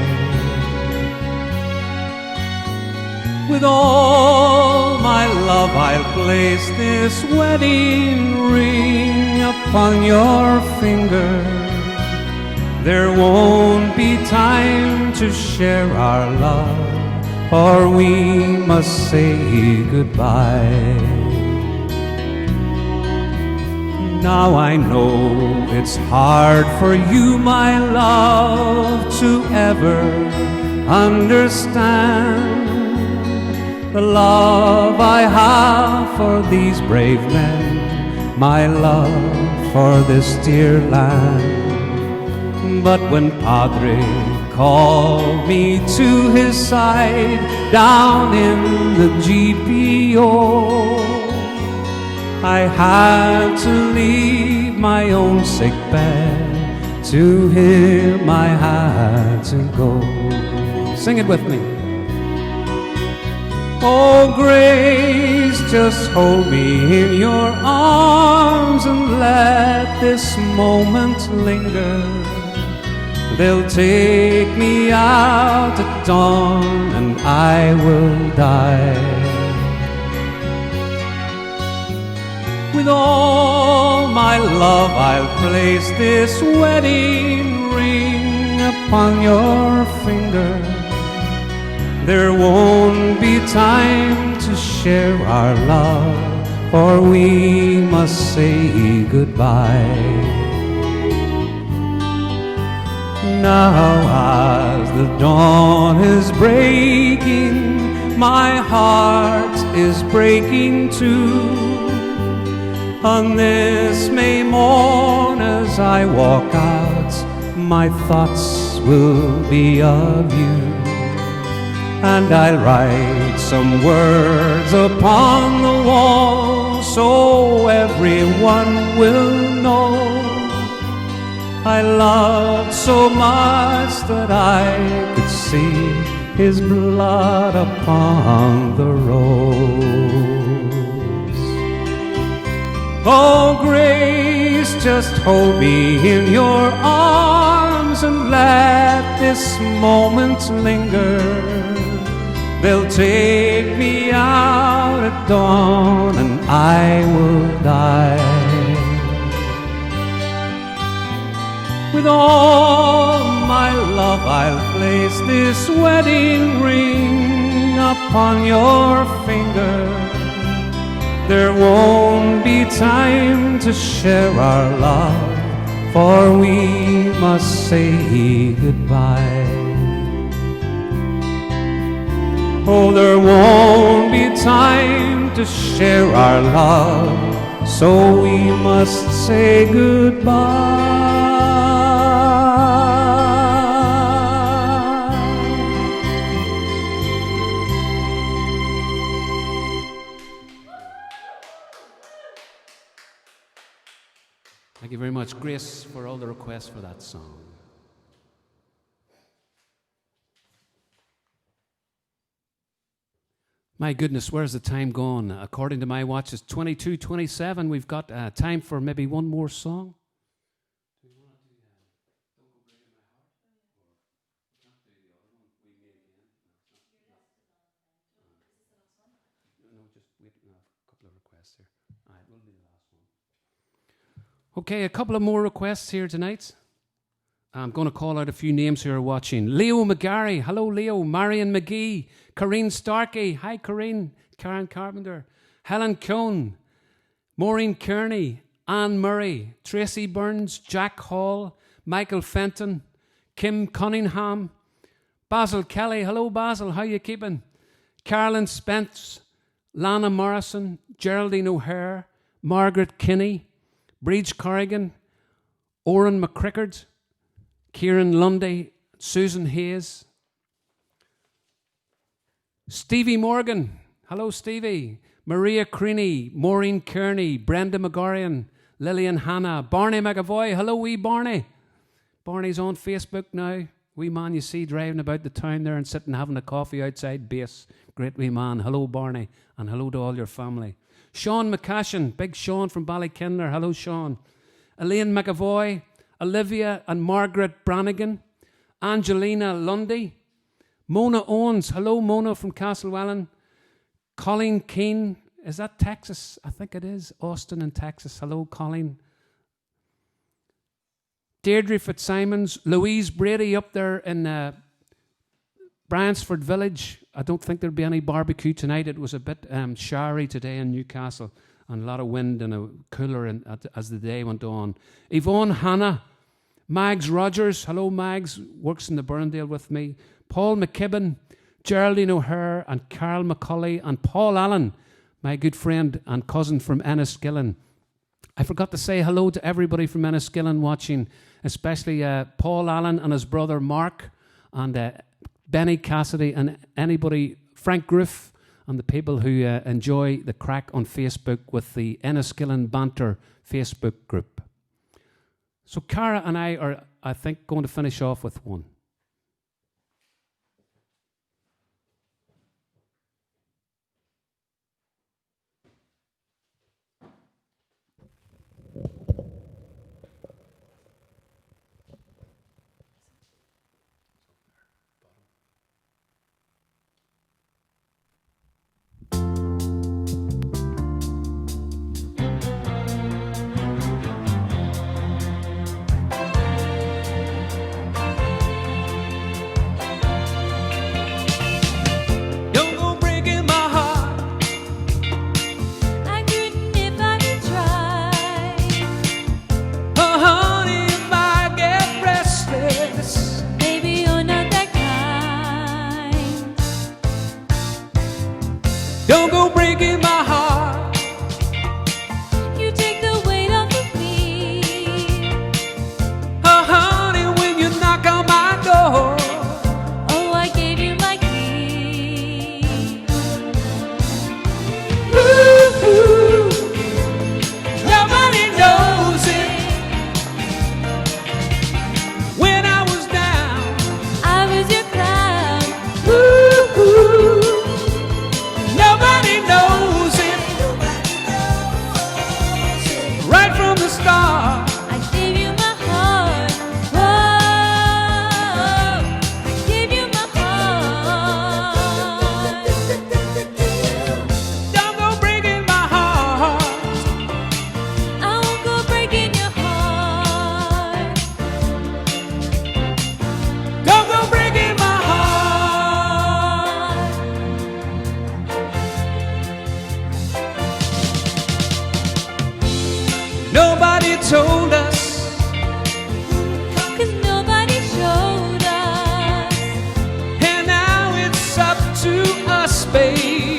With all my love I'll place this wedding ring upon your finger. There won't be time to share our love, or we must say goodbye. Now I know it's hard for you, my love, to ever understand the love I have for these brave men, my love for this dear land. But when Padre called me to his side down in the GPO, I had to leave my own sick bed. To him I had to go. Sing it with me. Oh, grace, just hold me in your arms and let this moment linger. They'll take me out at dawn and I will die. With all my love I'll place this wedding ring upon your finger. There won't be time to share our love, for we must say goodbye. Now as the dawn is breaking, my heart is breaking too. On this May morn as I walk out, my thoughts will be of you. And I'll write some words upon the wall so everyone will know I loved so much that I could see his blood upon the rose. Oh, grace, just hold me in your arms and let this moment linger. They'll take me out at dawn and I will die. With all my love I'll place this wedding ring upon your finger. There won't be time to share our love, for we must say goodbye. Oh, there won't be time to share our love, so we must say goodbye. Thank you very much, Grace, for all the requests for that song. My goodness, where's the time gone? According to my watch, it's 22:27. We've got time for maybe one more song. Okay, a couple of more requests here tonight. I'm going to call out a few names who are watching. Leo McGarry. Hello, Leo. Marion McGee. Corrine Starkey. Hi, Corrine. Karen Carpenter. Helen Cohn. Maureen Kearney. Anne Murray. Tracy Burns. Jack Hall. Michael Fenton. Kim Cunningham. Basil Kelly. Hello, Basil. How you keeping? Carolyn Spence, Lana Morrison, Geraldine O'Hare, Margaret Kinney, Breach Corrigan, Oren McCrickard, Kieran Lundy, Susan Hayes, Stevie Morgan, hello Stevie, Maria Creaney, Maureen Kearney, Brenda McGorian, Lillian Hanna, Barney McAvoy, hello wee Barney. Barney's on Facebook now. Wee man you see driving about the town there and sitting having a coffee outside base. Great wee man. Hello Barney, and hello to all your family. Sean McCashin, big Sean from Ballykinler, hello Sean. Elaine McAvoy, Olivia and Margaret Brannigan, Angelina Lundy, Mona Owens, hello Mona from Castlewellan, Colleen Keane, is that Texas? I think it is, Austin in Texas, hello Colleen. Deirdre Fitzsimons, Louise Brady up there in Bryansford Village. I don't think there'll be any barbecue tonight. It was a bit showery today in Newcastle and a lot of wind and a cooler as the day went on. Yvonne Hanna, Mags Rogers, hello Mags, works in the Burndale with me. Paul McKibben, Geraldine O'Hare and Carl McCulley and Paul Allen, my good friend and cousin from Enniskillen. I forgot to say hello to everybody from Enniskillen watching, especially Paul Allen and his brother Mark and Benny Cassidy and anybody, Frank Griff, and the people who enjoy the crack on Facebook with the Enniskillen Banter Facebook group. So Cara and I are, I think, going to finish off with one. Don't go breaking my heart. You take the weight off of me. Oh, honey, when you knock on my door. Oh, I gave you my key. Ooh, nobody knows it. When I was down, I was your clown. ooh, nobody knows it. Right from the start. I gave you my heart. Whoa, I gave you my heart. Don't go breaking my heart. I won't go breaking your heart. Don't go breaking my heart. Nobody told us. 'Cause nobody showed us. And now it's up to us, babe.